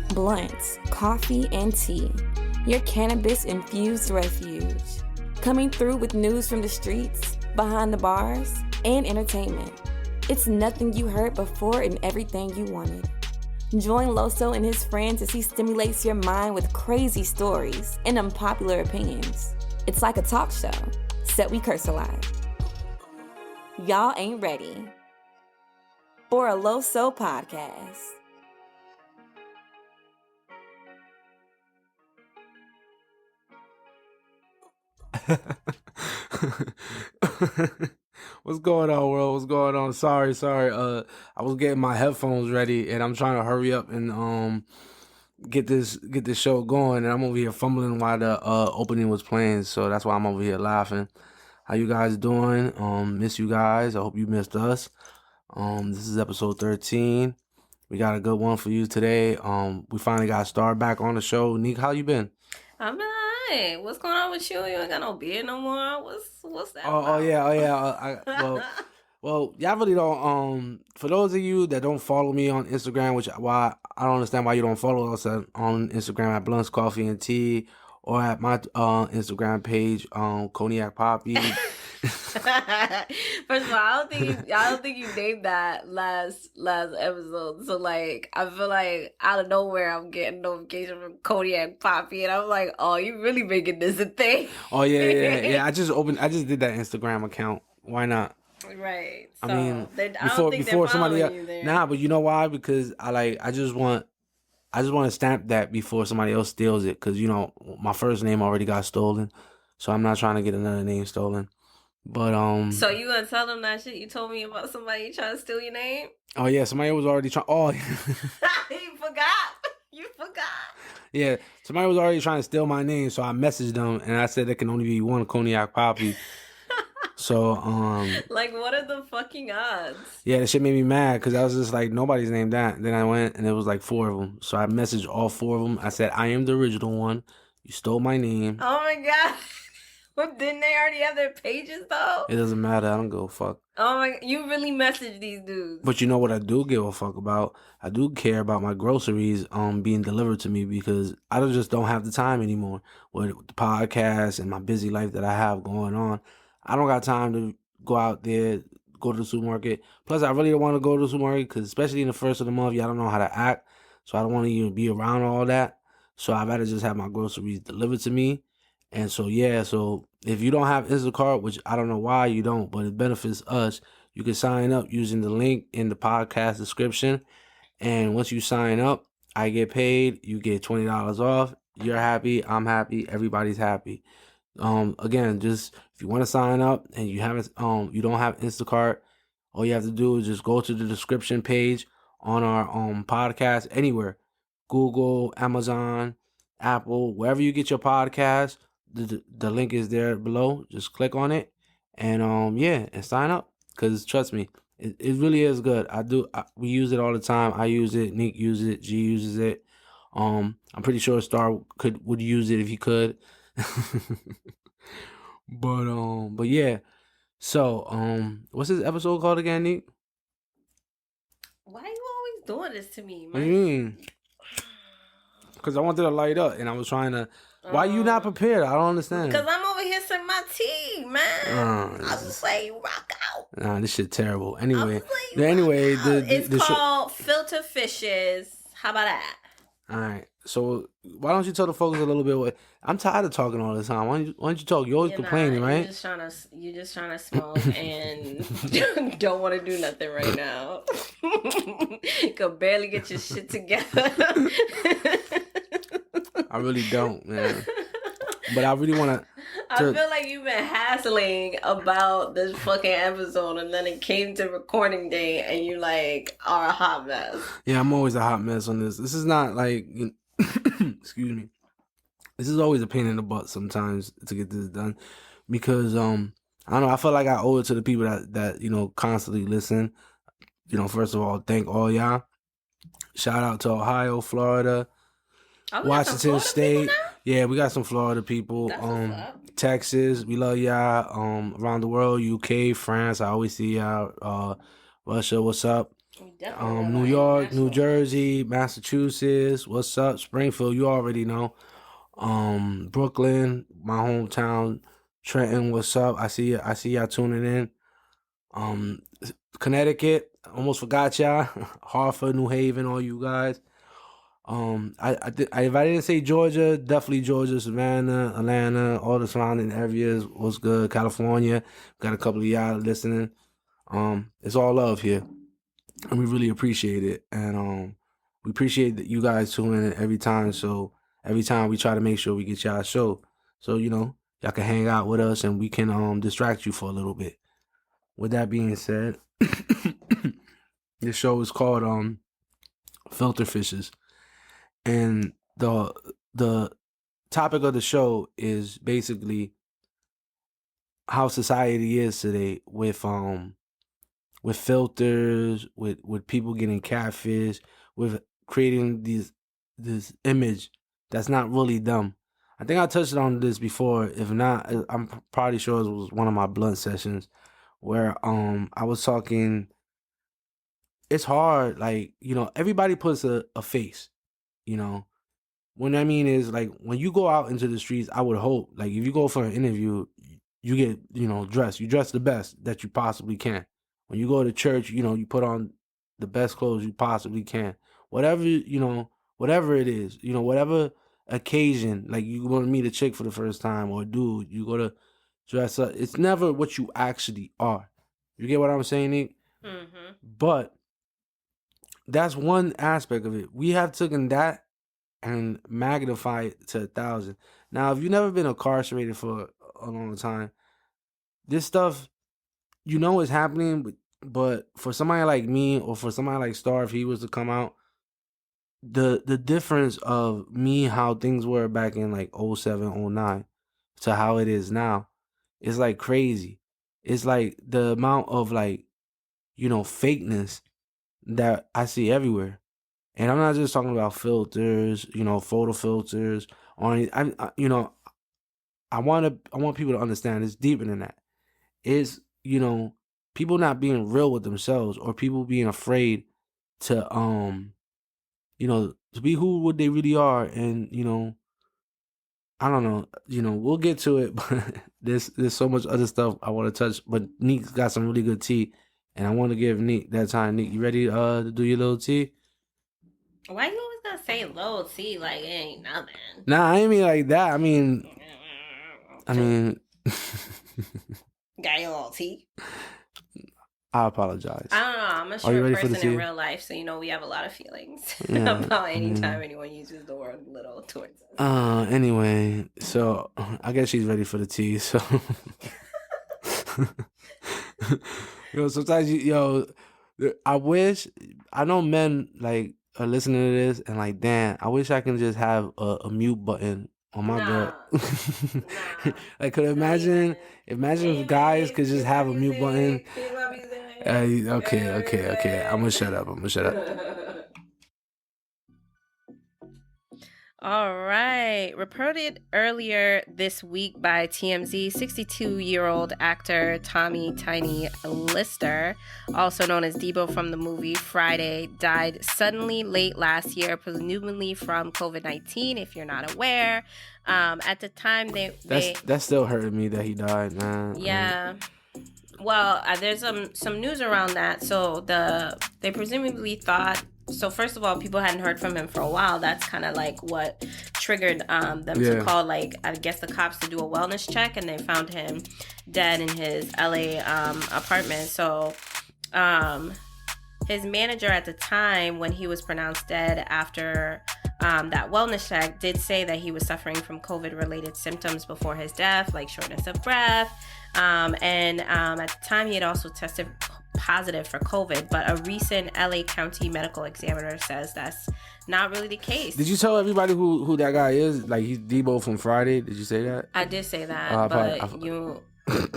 Bluntz, coffee, and tea. Your cannabis-infused refuge. Coming through with news from the streets, behind the bars, and entertainment. It's nothing you heard before and everything you wanted. Join Loso and his friends as he stimulates your mind with crazy stories and unpopular opinions. It's like a talk show, except we curse a lot. Y'all ain't ready for a Loso podcast. What's going on, world? What's going on? Sorry. I was getting my headphones ready, and I'm trying to hurry up and get this show going. And I'm over here fumbling while the opening was playing, so that's why I'm over here laughing. How you guys doing? Miss you guys. I hope you missed us. This is episode 13. We got a good one for you today. We finally got Star back on the show. Nique, how you been? I'm been alright. What's going on with you? You ain't got no beard no more. What's that? Oh yeah. Well, y'all really don't. For those of you that don't follow me on Instagram, which why I don't understand why you don't follow us on Instagram at Bluntz, Coffee, and Tea, or at my Instagram page, Cognac Poppy. First of all, I don't think you named that last episode. So like, I feel like out of nowhere I'm getting notification from Cognac Poppy, and I'm like, oh, you really making this a thing? Oh yeah. I just did that Instagram account. Why not? Right. I mean, before somebody else. Nah, but you know why? Because I just want to stamp that before somebody else steals it. Because my first name already got stolen, so I'm not trying to get another name stolen. But So you gonna tell them that shit you told me about somebody trying to steal your name? Oh yeah, somebody was already trying. Oh, You forgot. Yeah, somebody was already trying to steal my name, so I messaged them and I said there can only be one Cognac Poppy. So like, what are the fucking odds? Yeah, that shit made me mad because I was just like, nobody's named that. Then I went and it was like 4 of them. So I messaged all 4 of them. I said, I am the original one. You stole my name. Oh my god. But didn't they already have their pages though? It doesn't matter. I don't give a fuck. Oh my! You really messaged these dudes. But you know what I do give a fuck about? I do care about my groceries being delivered to me because I just don't have the time anymore with the podcast and my busy life that I have going on. I don't got time to go out there, go to the supermarket. Plus, I really don't want to go to the supermarket because especially in the first of the month, y'all don't know how to act. So I don't want to even be around all that. So I'd rather just have my groceries delivered to me. And so, yeah, so if you don't have Instacart, which I don't know why you don't, but it benefits us, you can sign up using the link in the podcast description. And once you sign up, I get paid. You get $20 off. You're happy. I'm happy. Everybody's happy. Again, just if you want to sign up and you don't have Instacart, all you have to do is just go to the description page on our podcast anywhere, Google, Amazon, Apple, wherever you get your podcast. The link is there below. Just click on it and and sign up because trust me, it really is good. We use it all the time. I use it. Nique uses it. G uses it. I'm pretty sure Star would use it if he could. But yeah. So what's this episode called again, Nique? Why are you always doing this to me, man? What do you mean? Because I wanted to light up and I was trying to. Why you not prepared? I don't understand. Because I'm over here sipping my tea, man. I was like, rock out. Nah, this shit terrible. Anyway, it's called Filter Fishes. How about that? All right. So why don't you tell the folks a little bit? I'm tired of talking all the time. Why don't you talk? You're always complaining, right? You're just trying to smoke and don't want to do nothing right now. Can barely get your shit together. I really don't, man. But I really want to. I feel like you've been hassling about this fucking episode, and then it came to recording day, and you like are a hot mess. Yeah, I'm always a hot mess on this. This is not like, excuse me. This is always a pain in the butt sometimes to get this done, because I don't know. I feel like I owe it to the people that constantly listen. First of all, thank all y'all. Shout out to Ohio, Florida. Washington State. Yeah, we got some Florida people. Texas, we love y'all. Around the world, UK, France, I always see y'all. Russia, what's up? New York, New Jersey, Massachusetts. What's up? Springfield, you already know. Brooklyn, my hometown. Trenton, what's up? I see y'all tuning in. Connecticut, almost forgot y'all. Hartford, New Haven, all you guys. If I didn't say Georgia, definitely Georgia, Savannah, Atlanta, all the surrounding areas was good. California, got a couple of y'all listening. It's all love here, and we really appreciate it. And we appreciate that you guys tuning in every time. So every time we try to make sure we get y'all a show, so y'all can hang out with us and we can distract you for a little bit. With that being said, this show is called Filter Fishes. And the topic of the show is basically how society is today with filters, with people getting catfish, with creating this image that's not really them. I think I touched on this before. If not, I'm probably sure it was one of my Bluntz sessions where I was talking. It's hard, like everybody puts a face. What I mean is, like, when you go out into the streets, I would hope, like, if you go for an interview, you get dressed. You dress the best that you possibly can. When you go to church, you put on the best clothes you possibly can. Whatever it is, whatever occasion, like you want to meet a chick for the first time or a dude, you go to dress up. It's never what you actually are. You get what I'm saying, Nique? Mm-hmm. But that's one aspect of it. We have taken that and magnified it to 1,000. Now, if you've never been incarcerated for a long time, this stuff, is happening. But for somebody like me or for somebody like Star, if he was to come out, the difference of me, how things were back in like 07, 09 to how it is now, is like crazy. It's like the amount of like, fakeness that I see everywhere. And I'm not just talking about filters, photo filters, or I want people to understand it's deeper than that. It's, people not being real with themselves, or people being afraid to to be who they really are. And I don't know, we'll get to it, but there's so much other stuff I want to touch. But Nique's got some really good tea, and I want to give Nique that time. Nique, you ready to do your little tea? Why you always gotta say little tea like it ain't nothing? Nah, I ain't mean like that. I mean, got your little tea? I apologize. I don't know. I'm a short person in real life, so we have a lot of feelings about any time anyone uses the word little towards us. Anyway, so I guess she's ready for the tea. So, sometimes I know men like are listening to this and like, damn, I wish I can just have a mute button on my girl. Like, could imagine if guys could just have a mute button. Okay. I'm gonna shut up. All right. Reported earlier this week by TMZ, 62-year-old actor Tommy Tiny Lister, also known as Debo from the movie Friday, died suddenly late last year, presumably from COVID-19, if you're not aware. At the time, that still hurted me that he died, man. Yeah. Well, there's some news around that. So they presumably thought. So first of all, people hadn't heard from him for a while. That's kind of like what triggered them to call, like, I guess the cops to do a wellness check, and they found him dead in his LA apartment. So his manager at the time, when he was pronounced dead after that wellness check, did say that he was suffering from COVID-related symptoms before his death, like shortness of breath. And at the time, he had also tested positive for COVID, but a recent LA County medical examiner says that's not really the case. Did you tell everybody who that guy is? Like, he's Debo from Friday. Did you say that? I did say that,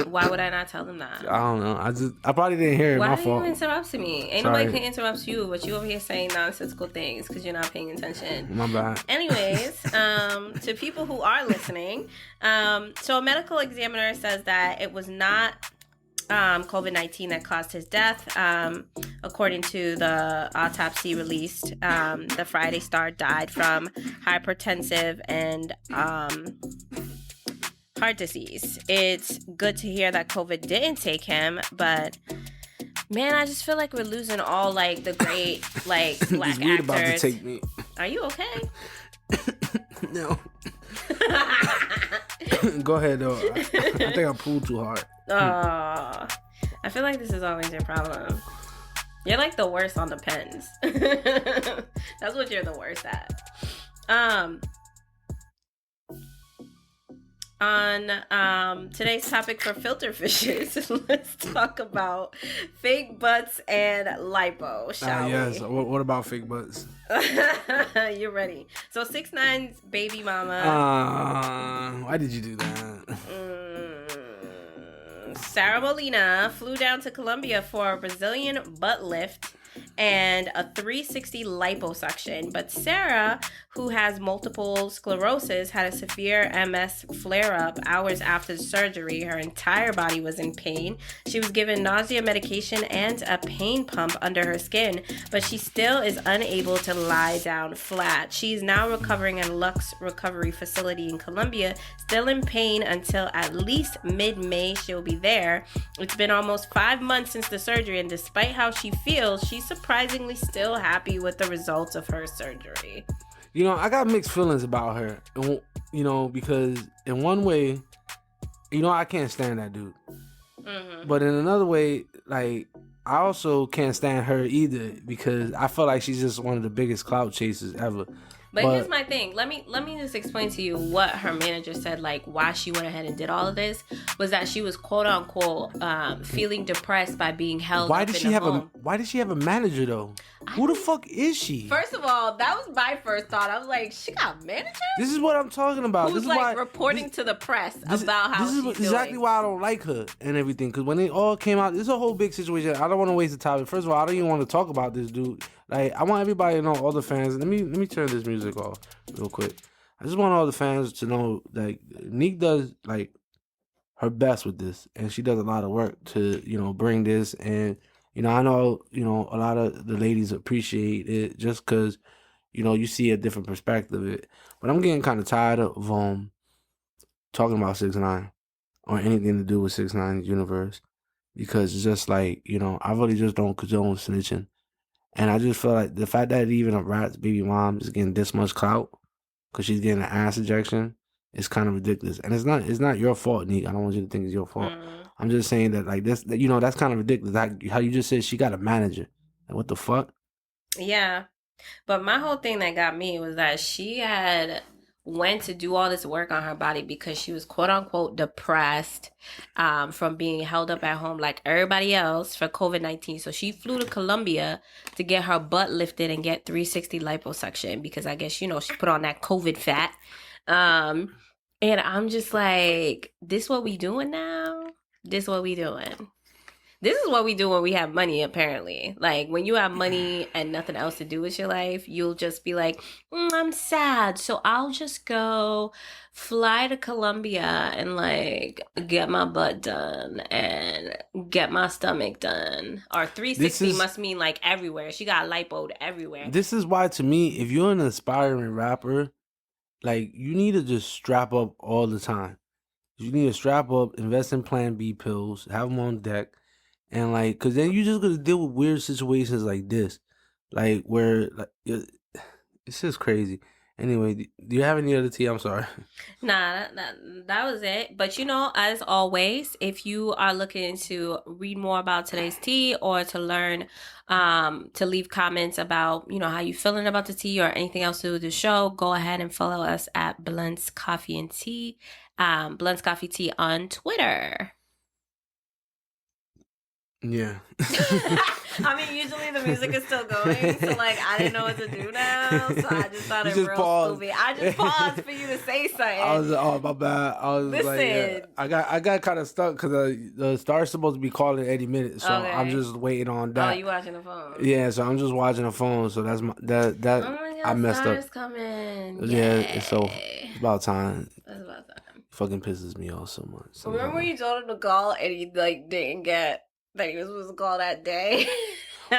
why would I not tell them that? I don't know. I probably didn't hear it. Why my are fault. you interrupting me? Ain't nobody can interrupt you, but you over here saying nonsensical things because you're not paying attention. My bad. Anyways, to people who are listening, so a medical examiner says that it was not COVID-19 that caused his death. According to the autopsy released, the Friday star died from hypertensive and heart disease. It's good to hear that COVID didn't take him, but man, I just feel like we're losing all like the great like black this weed actors. about to take me. Are you okay? No. Go ahead though. I think I pulled too hard. I feel like this is always your problem. You're like the worst on the pens. That's what you're the worst at. On today's topic for filter fishes, let's talk about fake butts and lipo, shall yes. we? What about fake butts? You're ready. So 6ix9ine's baby mama. Why did you do that? Sarah Molina flew down to Colombia for a Brazilian butt lift and a 360 liposuction. But Sarah, who has multiple sclerosis, had a severe MS flare-up hours after the surgery. Her entire body was in pain. She was given nausea medication and a pain pump under her skin, but she still is unable to lie down flat. She is now recovering at Lux Recovery Facility in Colombia, still in pain until at least mid-May she'll be there. It's been almost 5 months since the surgery, and despite how she feels, she's surprisingly still happy with the results of her surgery. You know, I got mixed feelings about her. You know, because in one way, you know, I can't stand that dude. Mm-hmm. But in another way, like, I also can't stand her either because I feel like she's just one of the biggest clout chasers ever. But here's my thing. Let me just explain to you what her manager said, like why she went ahead and did all of this was that she was quote unquote feeling depressed by being held up in the home. Why did she have a manager though? Who the fuck is she? First of all, that was my first thought. I was like, she got a manager? This is what I'm talking about. Who's this is like why, reporting to the press about how she's doing. This is exactly why I don't like her and everything. Because when they all came out, this is a whole big situation. I don't want to waste the time. First of all, I don't even want to talk about this dude. Like, I want everybody to know, all the fans. Let me turn this music off real quick. I just want all the fans to know, like, Nique does, like, her best with this. And she does a lot of work to, you know, bring this. And, you know, I know, you know, a lot of the ladies appreciate it just because, you know, you see a different perspective of it. But I'm getting kind of tired of talking about 6ix9ine or anything to do with 6ix9ine's universe. Because it's just like, you know, I really just don't condone snitching. And I just feel like the fact that even a rat's baby mom is getting this much clout because she's getting an ass injection is kind of ridiculous. And it's not your fault, Nique. I don't want you to think it's your fault. I'm just saying that, like, this, you know, that's kind of ridiculous. Like, how you just said she got a manager. Like, what the fuck? Yeah. But my whole thing that got me was that she had went to do all this work on her body because she was quote unquote depressed from being held up at home like everybody else for COVID-19. So she flew to Colombia to get her butt lifted and get 360 liposuction because I guess, you know, she put on that COVID fat. And I'm just like, this what we doing now? This what we doing? This is what we do when we have money, apparently. Like, when you have money and nothing else to do with your life, you'll just be like, I'm sad, so I'll just go fly to Colombia and, like, get my butt done and get my stomach done. Or 360 must mean, like, everywhere. She got lipoed everywhere. This is why, to me, if you're an aspiring rapper, like, you need to just strap up all the time. You need to strap up, invest in Plan B pills, have them on deck. And, like, because then you're just going to deal with weird situations like this. Like, where, like, it's just crazy. Anyway, do you have any other tea? I'm sorry. Nah, that was it. But, you know, as always, if you are looking to read more about today's tea or to learn, to leave comments about, you know, how you feeling about the tea or anything else to do with the show, go ahead and follow us at Bluntz Coffee and Tea, Bluntz Coffee Tea on Twitter. Yeah. I mean, usually the music is still going, so, like, I didn't know what to do now, so I just thought it was real stupid. I just paused for you to say something. I was, oh, my bad. I was like, yeah. I got kind of stuck because the star's supposed to be calling any minute, so okay. I'm just waiting on that. Oh, you watching the phone? Yeah, so I'm just watching the phone, so that's my, that oh my God, I messed up. Coming. Yeah, so it's about time. It's about time. fucking pisses me off so much. Remember when you told him to call and he like didn't get that he was supposed to call that day?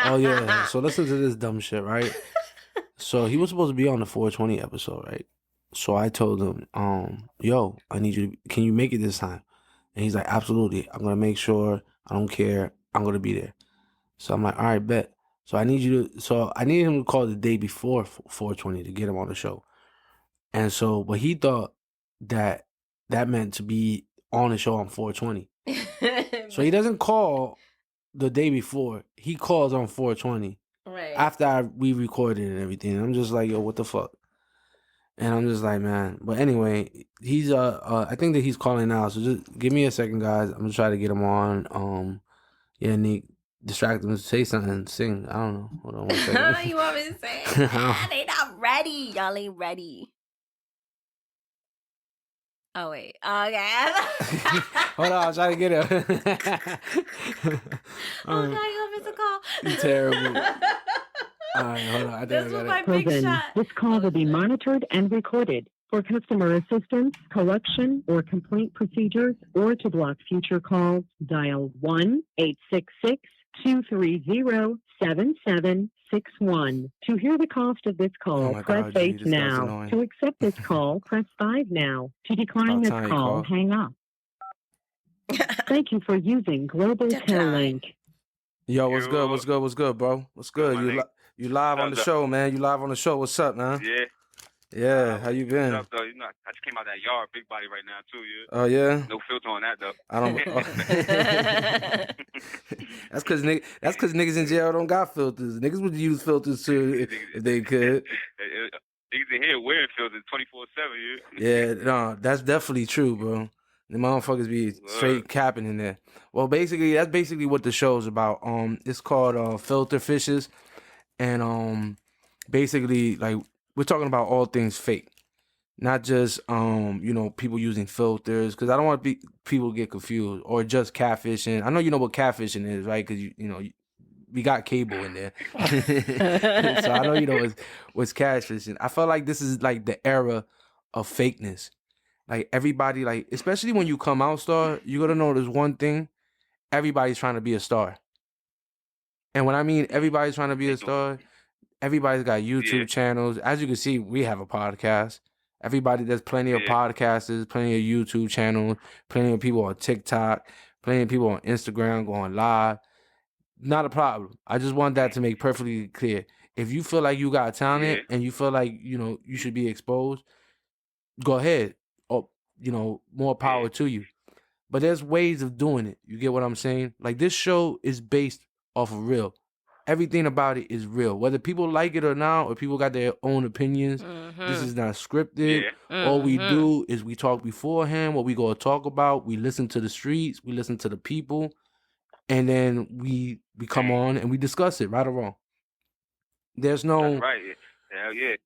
Oh yeah. So listen to this dumb shit, right? So he was supposed to be on the 420 episode, right? So I told him, yo, I need you to, can you make it this time? And he's like, absolutely. I'm gonna make sure. I don't care. I'm gonna be there. So I'm like, all right, bet. So I need him to call the day before 420 to get him on the show. And so, but he thought that meant to be on the show on 420. So he doesn't call the day before. He calls on 420. Right. After we recorded and everything. I'm just like, yo, what the fuck? And I'm just like, man. But anyway, he's I think that he's calling now. So just give me a second, guys. I'm gonna try to get him on. Yeah, Nique, distract him, say something, sing. I don't know. Hold on one second. You want me to say? They not ready. Y'all ain't ready. Oh wait. Okay. Hold on, I'm trying to get him. Oh God, you missed a call. You're terrible. All right, hold on. This was my big Proven. shot. This call will be monitored and recorded. For customer assistance, collection, or complaint procedures, or to block future calls, dial 1-866-230-7761. To hear the cost of this call, press 8 now. To accept this call, press 5 now. To decline this call, hang up. Thank you for using Global Tel-Link. Yo, what's good? What's good? What's good, bro? What's good? You live on the show, man. You live on the show. What's up, man? Yeah. Yeah, how you been? What's up, though? You know, I just came out that yard, big body right now too. Yeah. Oh yeah. No filter on that though. I don't. That's because niggas in jail don't got filters. Niggas would use filters too if they could. Niggas in here wearing filters 24/7. Yeah, no, that's definitely true, bro. The motherfuckers be straight capping in there. Well, basically, that's basically what the show's about. It's called Filter Fishes, and basically, like, we're talking about all things fake, not just people using filters. Because I don't want people to get confused or just catfishing. I know you know what catfishing is, right? Because we got cable in there, so I know you know what's catfishing. I feel like this is like the era of fakeness. Like everybody, like especially when you come out star, you gotta know there's one thing: everybody's trying to be a star. And when I mean everybody's trying to be a star, everybody's got YouTube channels. As you can see, we have a podcast. There's plenty of podcasters, plenty of YouTube channels, plenty of people on TikTok, plenty of people on Instagram going live. Not a problem. I just want that to make perfectly clear. If you feel like you got talent and you feel like you should be exposed, go ahead. More power to you. But there's ways of doing it. You get what I'm saying? Like this show is based off of real. Everything about it is real. Whether people like it or not, or people got their own opinions, this is not scripted. All we do is we talk beforehand, what we gonna talk about. We listen to the streets, we listen to the people, and then we come on and we discuss it, right or wrong. There's no... That's right. Hell yeah.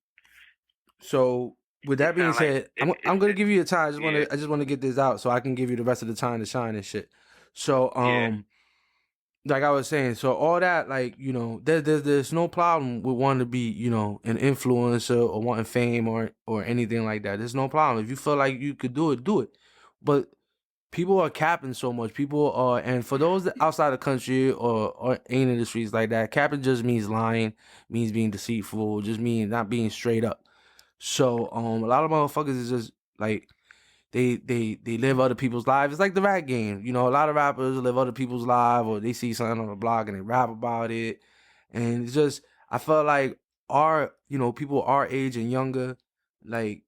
So... With that being said, I'm gonna give you a time. I just want to get this out so I can give you the rest of the time to shine and shit. So like I was saying, so all that, like there's no problem with wanting to be an influencer or wanting fame or anything like that. There's no problem if you feel like you could do it. But people are capping so much. People are, and for those that outside the country or ain't in the streets like that, capping just means lying, means being deceitful, just means not being straight up. So a lot of motherfuckers is just like they live other people's lives. It's like the rap game. A lot of rappers live other people's lives, or they see something on the blog and they rap about it. And it's just, I felt like people our age and younger, like,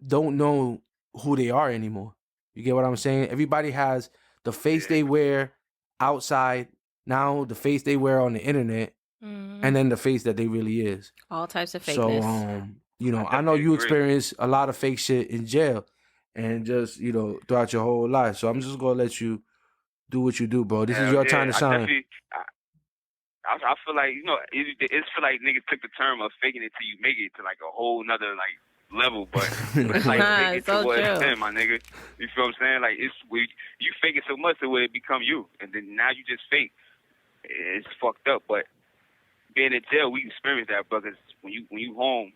don't know who they are anymore. You get what I'm saying? Everybody has the face they wear outside, now the face they wear on the internet, and then the face that they really is. All types of fakeness. So I know you experience a lot of fake shit in jail and just, throughout your whole life. So I'm just going to let you do what you do, bro. This is your time to shine. I feel like, it's feel like niggas took the term of faking it till you make it to like a whole nother like level, but it's like fake it to what it's been, my nigga. You feel what I'm saying? Like you fake it so much to where it become you, and then now you just fake. It's fucked up, but being in jail, we experience that, brothers. When you home,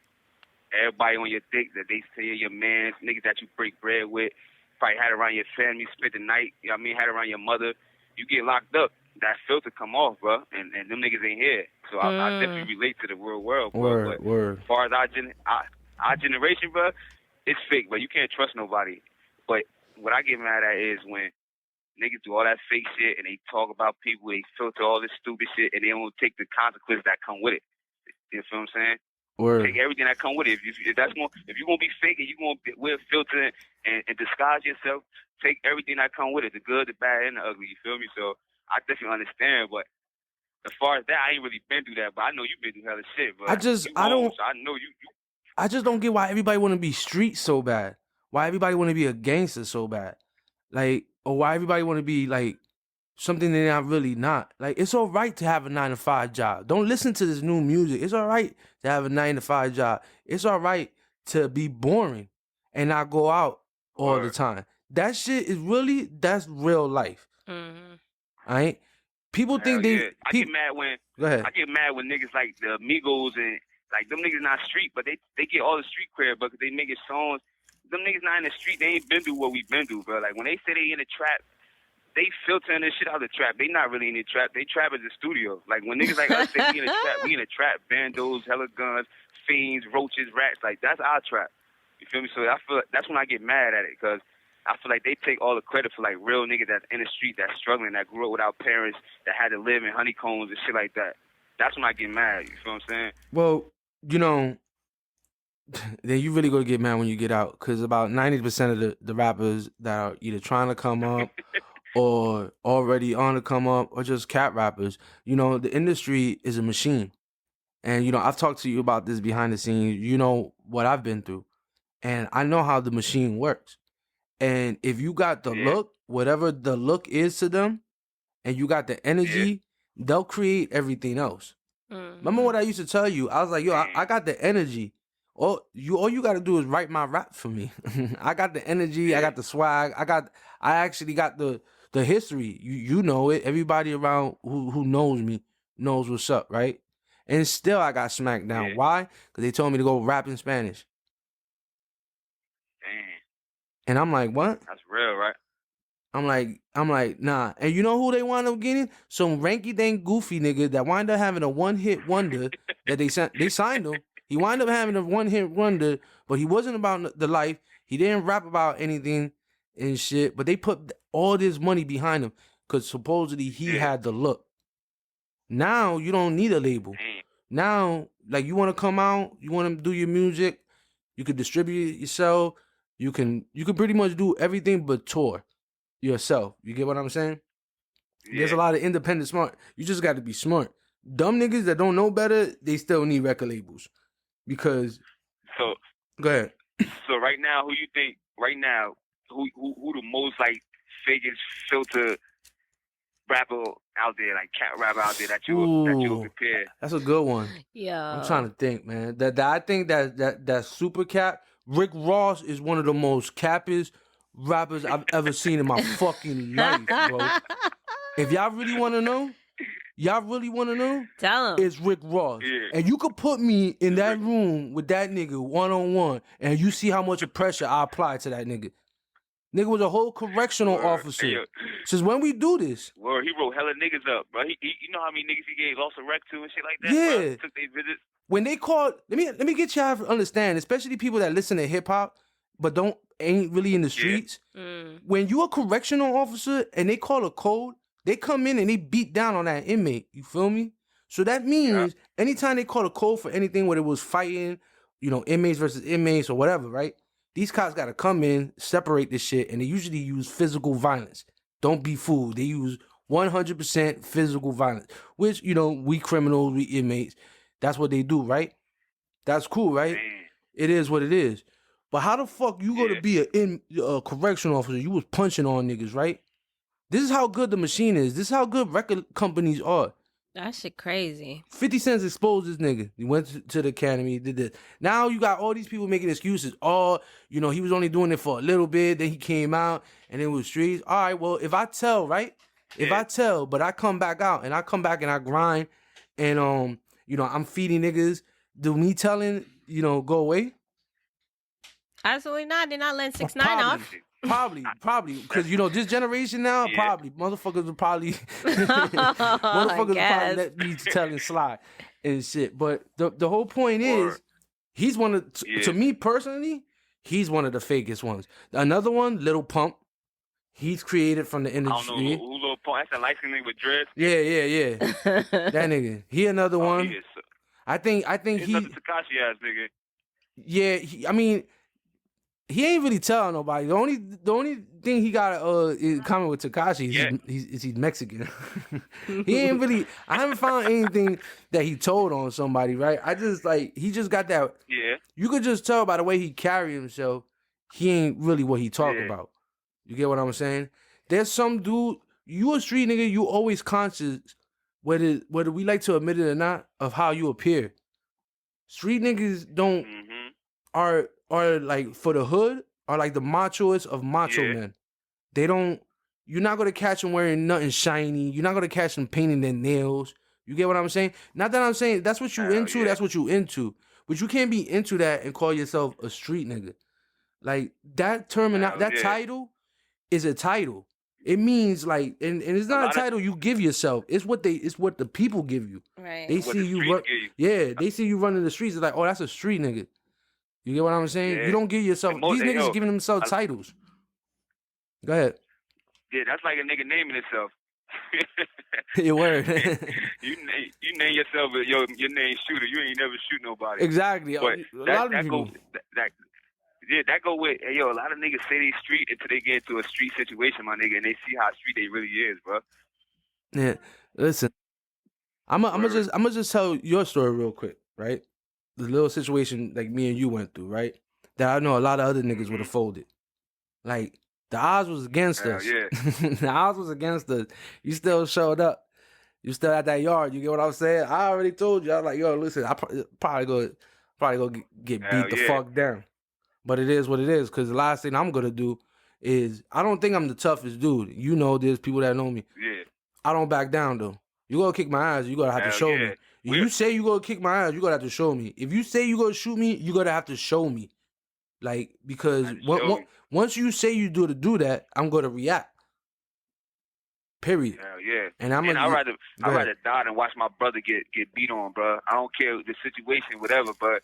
everybody on your dick that they say your man, niggas that you break bread with, probably had around your family, spent the night, you know what I mean, had around your mother. You get locked up, that filter come off, bro, and them niggas ain't here. So I definitely relate to the real world, bro. Word. As far as our generation, bro, it's fake, but you can't trust nobody. But what I get mad at is when niggas do all that fake shit and they talk about people, they filter all this stupid shit, and they don't take the consequences that come with it. You feel what I'm saying? Word. Take everything that come with it. If you're gonna be fake and you're gonna wear a filter and disguise yourself, take everything that come with it, the good, the bad, and the ugly. You feel me? So I definitely understand, but as far as that, I ain't really been through that. But I know you've been through hella shit. But I just don't get why everybody want to be street so bad. Why everybody want to be a gangster so bad, like, or why everybody want to be like something they're not really not. Like, it's all right to have a 9-to-5 job. Don't listen to this new music. It's all right to have a 9-to-5 job. It's all right to be boring and not go out all the time. That shit is that's real life. Mm-hmm. All right? People think they... I get mad when... Go ahead. I get mad when niggas like the Migos and... Like, them niggas not street, but they get all the street cred, but they making songs. Them niggas not in the street. They ain't been through what we been through, bro. Like, when they say they in the trap, they filtering this shit out of the trap. They not really in the trap. They trap at the studio. Like, when niggas like us say we in the trap, bandos, hella guns, fiends, roaches, rats. Like, that's our trap. You feel me? So I feel that's when I get mad at it, because I feel like they take all the credit for, like, real niggas that's in the street, that's struggling, that grew up without parents, that had to live in honeycombs and shit like that. That's when I get mad. You feel what I'm saying? Well, you know, then you really gonna get mad when you get out, because about 90% of the rappers that are either trying to come up or already on to come up or just cat rappers, you know, the industry is a machine. And, you know, I've talked to you about this behind the scenes. You know what I've been through. And I know how the machine works. And if you got the look, whatever the look is to them, and you got the energy, they'll create everything else. Mm-hmm. Remember what I used to tell you? I was like, yo, I got the energy. All you got to do is write my rap for me. I got the energy. I got the swag. I actually got the history. You know it. Everybody around who knows me knows what's up, right? And still I got smacked down. Why? Because they told me to go rap in Spanish. Damn. And I'm like, what? That's real, right? I'm like, nah. And you know who they wound up getting? Some ranky-dank goofy nigga that wind up having a one-hit wonder that they signed him. He wound up having a one-hit wonder, but he wasn't about the life. He didn't rap about anything and shit, but they put all this money behind him because supposedly he had the look. Now you don't need a label. Now, like, you want to come out, you want to do your music, you can distribute it yourself. You can pretty much do everything but tour yourself. You get what I'm saying? Yeah. There's a lot of independent smart. You just got to be smart. Dumb niggas that don't know better, they still need record labels. Because go ahead. So right now, who you think who the most like fakest filter rapper out there, like cat rapper out there that you would compare? That's a good one. Yeah. I'm trying to think, man. That I think that super cap. Rick Ross is one of the most cappest rappers I've ever seen in my fucking life, bro. If y'all really want to know, tell him. It's Rick Ross. Yeah. And you could put me in that room with that nigga one-on-one, and you see how much of pressure I apply to that nigga. Nigga was a whole correctional officer. Hey, since when we do this? Well, he wrote hella niggas up, bro. He you know how many niggas he gave lost a rec to and shit like that? Yeah. Bro? Took their visits. When they called, let me get y'all to understand, especially people that listen to hip hop but ain't really in the streets. When you a correctional officer and they call a code, they come in and they beat down on that inmate. You feel me? So that means anytime they call a code for anything, whether it was fighting, you know, inmates versus inmates or whatever, right? These cops got to come in, separate this shit, and they usually use physical violence. Don't be fooled. They use 100% physical violence, which, you know, we criminals, we inmates, that's what they do, right? That's cool, right? It is what it is. But how the fuck you gonna be a correctional officer? You was punching on niggas, right? This is how good the machine is. This is how good record companies are. That shit crazy. 50 Cent exposed this nigga. He went to the academy, did this. Now you got all these people making excuses. Oh, you know, he was only doing it for a little bit. Then he came out and it was streets. All right, well, if I tell, right? If I tell, but I come back out and I come back and I grind and, you know, I'm feeding niggas. Do me telling, you know, go away? Absolutely not. They're not letting 6ix9ine off. Probably, because this generation now, probably motherfuckers will probably let me tell and slide and shit. But the whole point is, he's one of to me personally, he's one of the fakest ones. Another one, Lil Pump, he's created from the industry. I don't know who Lil Pump. That's a light skinned nigga with dreads. Yeah. That nigga, he another one. I think he's another Tekashi ass nigga. Yeah, he ain't really telling nobody. The only thing he got in common with Tekashi is he's Mexican. He ain't really. I haven't found anything that he told on somebody. Right? I just he just got that. Yeah. You could just tell by the way he carry himself. He ain't really what he talk about. You get what I'm saying? There's some dude. You a street nigga. You always conscious, whether we like to admit it or not, of how you appear. Street niggas don't are like for the hood are like the machoest of macho men. They don't. You're not gonna catch them wearing nothing shiny. You're not gonna catch them painting their nails. You get what I'm saying? Not that I'm saying that's what you into. That's what you into. But you can't be into that and call yourself a street nigga. Like that title is a title. It means and it's not a title you give yourself. It's what the people give you. Right. They see you run. Yeah, they see you running the streets. It's like, oh, that's a street nigga. You get what I'm saying? Yeah. You don't give yourself. These niggas giving themselves titles. Go ahead. Yeah, that's like a nigga naming himself. Your word. you name yourself your name Shooter. You ain't never shoot nobody. Exactly. But that go with a lot of niggas say they street until they get into a street situation, my nigga, and they see how street they really is, bro. Yeah. Listen, I'm gonna just tell your story real quick, right? The little situation like me and you went through, right? That I know a lot of other niggas would have folded. Like the odds was against us. Yeah. The odds was against us. You still showed up. You still at that yard. You get what I'm saying? I already told you. I was like, yo, listen, I probably go get beat the fuck down. But it is what it is. Because the last thing I'm gonna do is I don't think I'm the toughest dude. You know, there's people that know me. Yeah. I don't back down though. You gonna kick my ass, you gotta have to show me. If you say you gonna kick my ass, you gotta have to show me. If you say you gonna shoot me, you gotta have to show me. Like, because once you say you do that, I'm gonna react. Period. Hell yeah. And I'd rather die than watch my brother get beat on, bro. I don't care the situation, whatever, but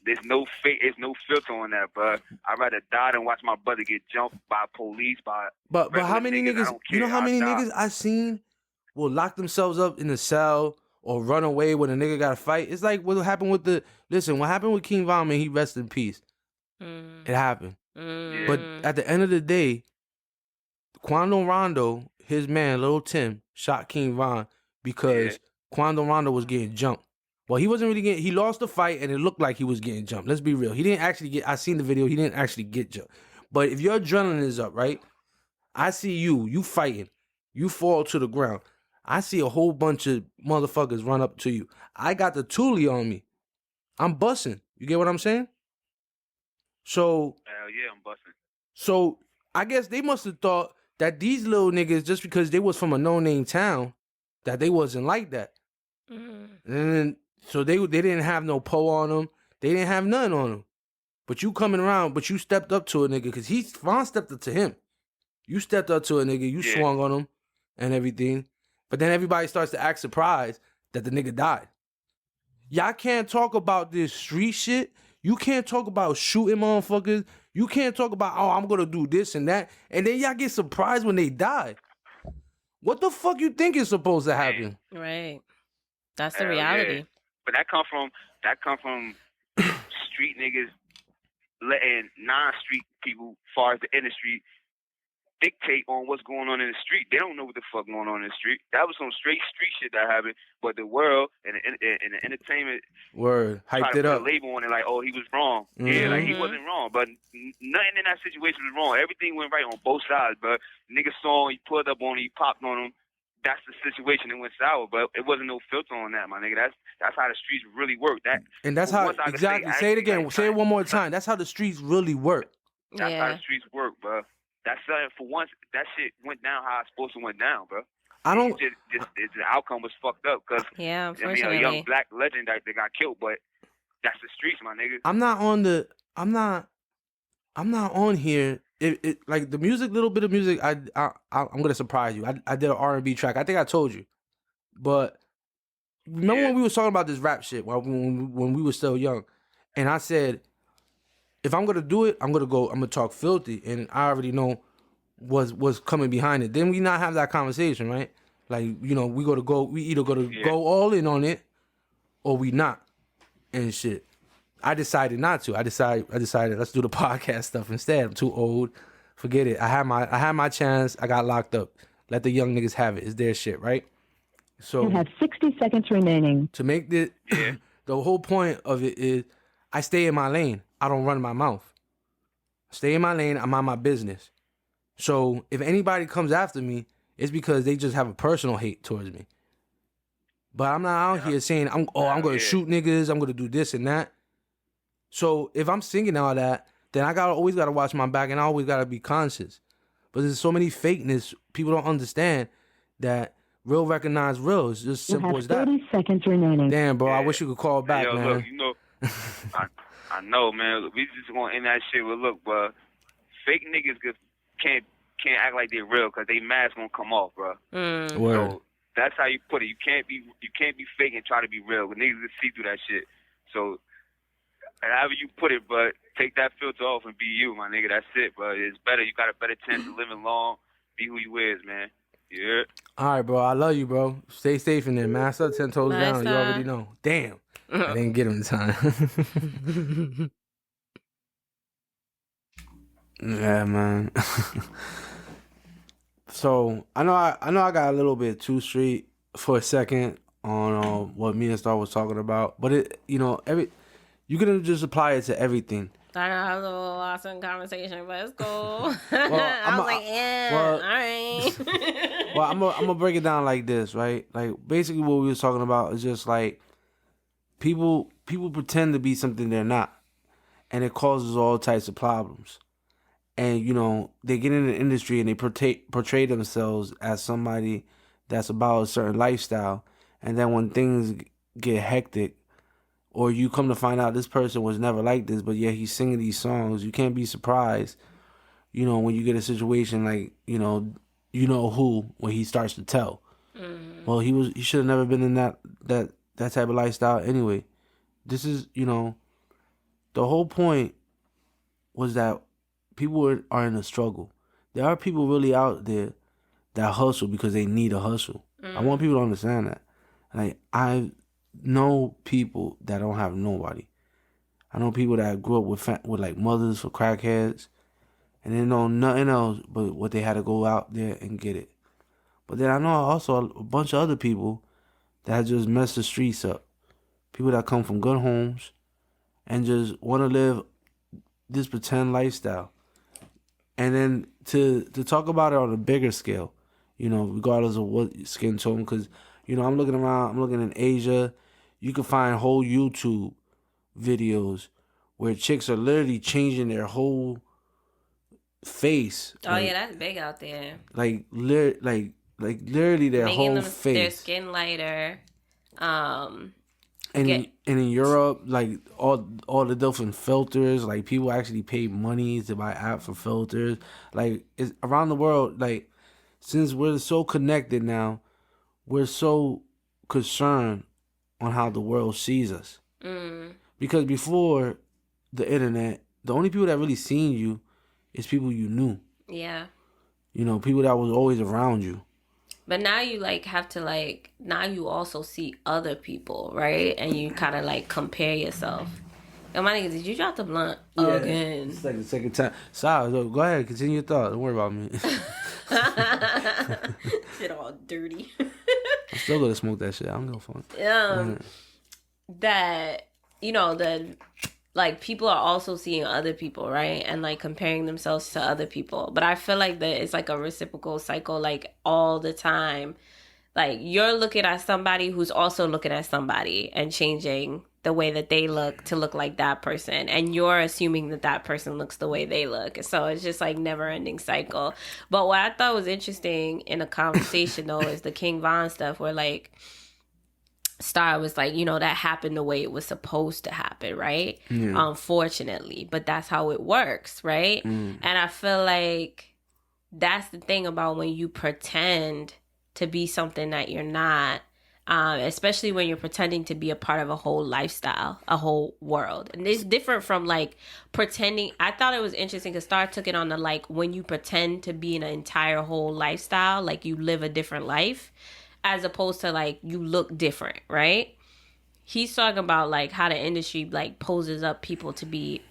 there's no filter on that, bro. I'd rather die than watch my brother get jumped by police, But how many niggas? You know how many niggas I seen will lock themselves up in a cell or run away when a nigga got to fight? It's like what happened with what happened with King Von, man, he rest in peace. It happened. But at the end of the day, Quando Rondo, his man, Lil Tim, shot King Von because Quando Rondo was getting jumped. Well, he wasn't really he lost the fight and it looked like he was getting jumped. Let's be real. He didn't actually I seen the video, he didn't actually get jumped. But if your adrenaline is up, right? I see you fighting. You fall to the ground. I see a whole bunch of motherfuckers run up to you. I got the Thule on me. I'm busting. You get what I'm saying? So. Hell yeah, I'm busting. So I guess they must have thought that these little niggas, just because they was from a no-name town, that they wasn't like that. And then, so they didn't have no po on them. They didn't have none on them. But you coming around, but you stepped up to a nigga, because Von stepped up to him. You stepped up to a nigga, you swung on him and everything. But then everybody starts to act surprised that the nigga died. Y'all can't talk about this street shit. You can't talk about shooting motherfuckers. You can't talk about, oh, I'm gonna do this and that. And then y'all get surprised when they die. What the fuck you think is supposed to happen? Right. That's the reality. Yeah. But that come from street niggas letting non-street people, far as the industry, dictate on what's going on in the street. They don't know what the fuck going on in the street. That was some straight street shit that happened. But the world and the entertainment hyped it up, put a label on it like, oh, he was wrong. Yeah, like he wasn't wrong. But nothing in that situation was wrong. Everything went right on both sides. But niggas saw him, he pulled up on him, he popped on him. That's the situation that went sour, but it wasn't no filter on that, my nigga. That's how the streets really work. And that's how exactly. Say it again. Say it one more time. That's how the streets really work. That's how the streets work, bro. That's for once. That shit went down how it's supposed to went down, bro. I don't. The outcome was fucked up because unfortunately, a young black legend that got killed, but that's the streets, my nigga. I'm not I'm not on here. It like the music, little bit of music. I'm gonna surprise you. I did an R&B track. I think I told you, but remember when we was talking about this rap shit when we were still young, and I said, if I'm gonna do it, I'm gonna talk filthy, and I already know what's coming behind it. Then we not have that conversation, right? Like, we either go all in on it, or we not, and shit. I decided not to. I decided let's do the podcast stuff instead. I'm too old. Forget it. I had my chance. I got locked up. Let the young niggas have it. It's their shit, right? So you have 60 seconds remaining. To make this, the whole point of it is I stay in my lane. I don't run my mouth. Stay in my lane. I'm on my business. So if anybody comes after me, it's because they just have a personal hate towards me. But I'm not out here saying I'm gonna shoot niggas. I'm gonna do this and that. So if I'm singing all that, then I always gotta watch my back, and I always gotta be conscious. But there's so many fakeness. People don't understand that real recognize real. It's just simple as that. 30 seconds remaining. Damn, bro, I wish you could call back, man. Look, I know, man. We just gonna end that shit with bro. Fake niggas can't act like they're real because they mask gonna come off, bro. Word. So that's how you put it. You can't be fake and try to be real. But niggas just see through that shit. So however you put it, but take that filter off and be you, my nigga. That's it, bro. It's better. You got a better chance of living long. Be who you is, man. Yeah. All right, bro. I love you, bro. Stay safe in there, man. I saw 10 toes down. You already know. Damn. I didn't get him in time. Yeah, man. So I know I got a little bit too straight for a second on what me and Star was talking about, but it you can just apply it to everything. I have a little lost in conversation, but it's cool. I was like, all right. Well, I'm gonna break it down like this, right? Like basically what we was talking about is just like people pretend to be something they're not, and it causes all types of problems. And they get in the industry and they portray themselves as somebody that's about a certain lifestyle, and then when things get hectic, or you come to find out this person was never like this, but yet he's singing these songs, you can't be surprised, when you get a situation like, who, when he starts to tell. Mm-hmm. Well, he should have never been in that type of lifestyle anyway. This is, the whole point was that people are in a struggle. There are people really out there that hustle because they need a hustle. Mm-hmm. I want people to understand that. Like, I know people that don't have nobody. I know people that grew up with like mothers for crackheads, and they know nothing else but what they had to go out there and get it. But then I know also a bunch of other people that just mess the streets up. People that come from good homes and just want to live this pretend lifestyle. And then to talk about it on a bigger scale, regardless of what skin tone, because, I'm looking around, I'm looking in Asia, you can find whole YouTube videos where chicks are literally changing their whole face. Oh, yeah, that's big out there. Like literally their whole face. Their skin lighter. And in Europe, like all the different filters, like people actually pay money to buy apps for filters. Like it's around the world, like since we're so connected now, we're so concerned on how the world sees us. Mm. Because before the internet, the only people that really seen you is people you knew. Yeah. People that was always around you. But now you have to now you also see other people, right? And you kind of compare yourself. And my nigga, did you drop the blunt again? It's like the second time. Sorry, go ahead, continue your thought. Don't worry about me. Shit all dirty. I'm still gonna smoke that shit. I'm gonna fuck. That people are also seeing other people, right? And comparing themselves to other people. But I feel like that it's a reciprocal cycle, all the time. You're looking at somebody who's also looking at somebody and changing the way that they look to look like that person. And you're assuming that person looks the way they look. So it's just never ending cycle. But what I thought was interesting in a conversation though is the King Von stuff where Star was like, you know, that happened the way it was supposed to happen, right? Yeah. Unfortunately, but that's how it works, right? And I feel like that's the thing about when you pretend to be something that you're not, especially when you're pretending to be a part of a whole lifestyle, a whole world. And it's different from like pretending. I thought it was interesting because Star took it on the like when you pretend to be in an entire whole lifestyle, like you live a different life, as opposed to like you look different, right? He's talking about like how the industry like poses up people to be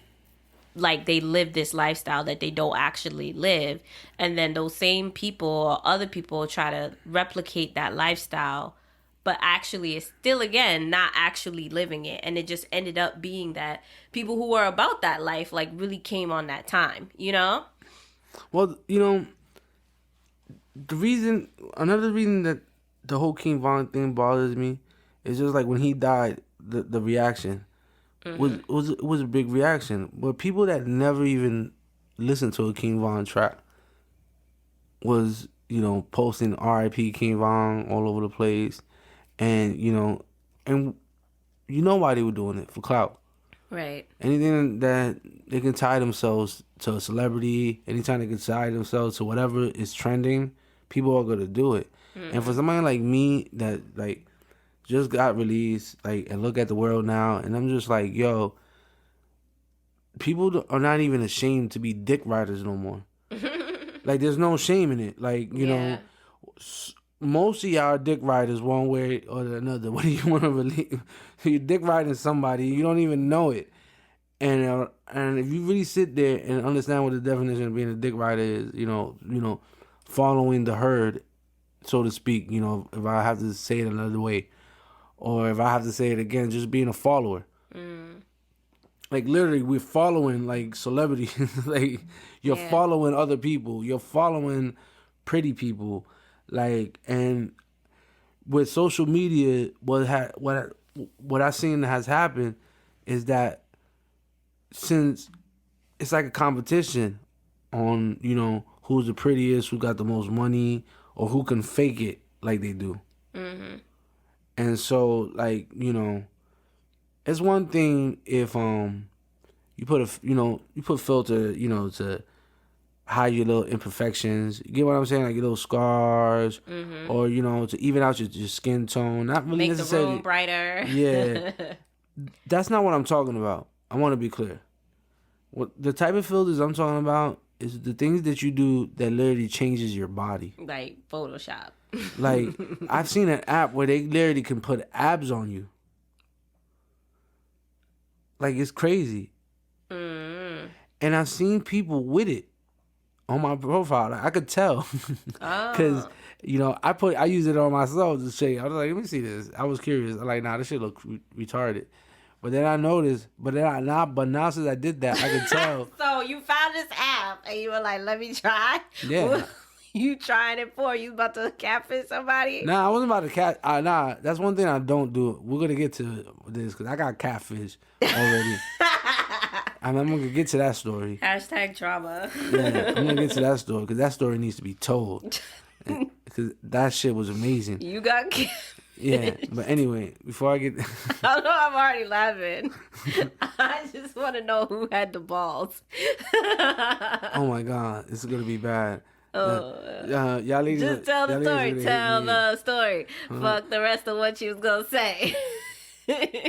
like they live this lifestyle that they don't actually live, and then those same people or other people try to replicate that lifestyle, but actually it's still again not actually living it. And it just ended up being that people who were about that life like really came on that time, you know? Well, you know, another reason that the whole King Von thing bothers me is just like when he died, the reaction was a big reaction. But people that never even listened to a King Von track was, you know, posting R.I.P. King Von all over the place, and you know why they were doing it, for clout. Right. Anything that they can tie themselves to a celebrity, anytime they can tie themselves to whatever is trending, people are gonna do it. And for somebody like me that like just got released, like, and look at the world now, and I'm just like, yo, people are not even ashamed to be dick riders no more. Like, there's no shame in it. Like, you know, most of y'all are dick riders one way or another. What do you want to release? You're dick riding somebody, you don't even know it. And if you really sit there and understand what the definition of being a dick rider is, you know, following the herd, so to speak, you know, if I have to say it another way, or if I have to say it again, just being a follower. Like, literally, we're following, like, celebrities. Like, you're following other people. You're following pretty people. Like, and with social media, what I've seen has happened is that since it's like a competition on, you know, who's the prettiest, who got the most money, or who can fake it like they do. And so, like, you know, it's one thing if you put filter, you know, to hide your little imperfections. You get what I'm saying? Like your little scars, or, you know, to even out your skin tone. Not really make necessarily the room brighter. Yeah, that's not what I'm talking about. I want to be clear. What the type of filters I'm talking about is the things that you do that literally changes your body. Like Photoshop. Like, I've seen an app where they literally can put abs on you. Like, it's crazy. And I've seen people with it on my profile. Like, I could tell. Because, you know, I use it on myself to say, I was like, let me see this. I was curious. I'm like, nah, this shit look retarded. But then I noticed, but now since I did that, I can tell. So you found this app and you were like, let me try? Yeah. What you trying it for? You about to catfish somebody? Nah, I wasn't about to nah, that's one thing I don't do. We're going to get to this because I got catfish already. I'm going to get to that story. Hashtag drama. Yeah, I'm going to get to that story because that story needs to be told. Because that shit was amazing. You got Yeah, but anyway, before I get... I know I'm already laughing. I just want to know who had the balls. Oh my God, this is going to be bad. Oh, y'all ladies... Just tell the story. Tell the story. Fuck the rest of what you was going to say.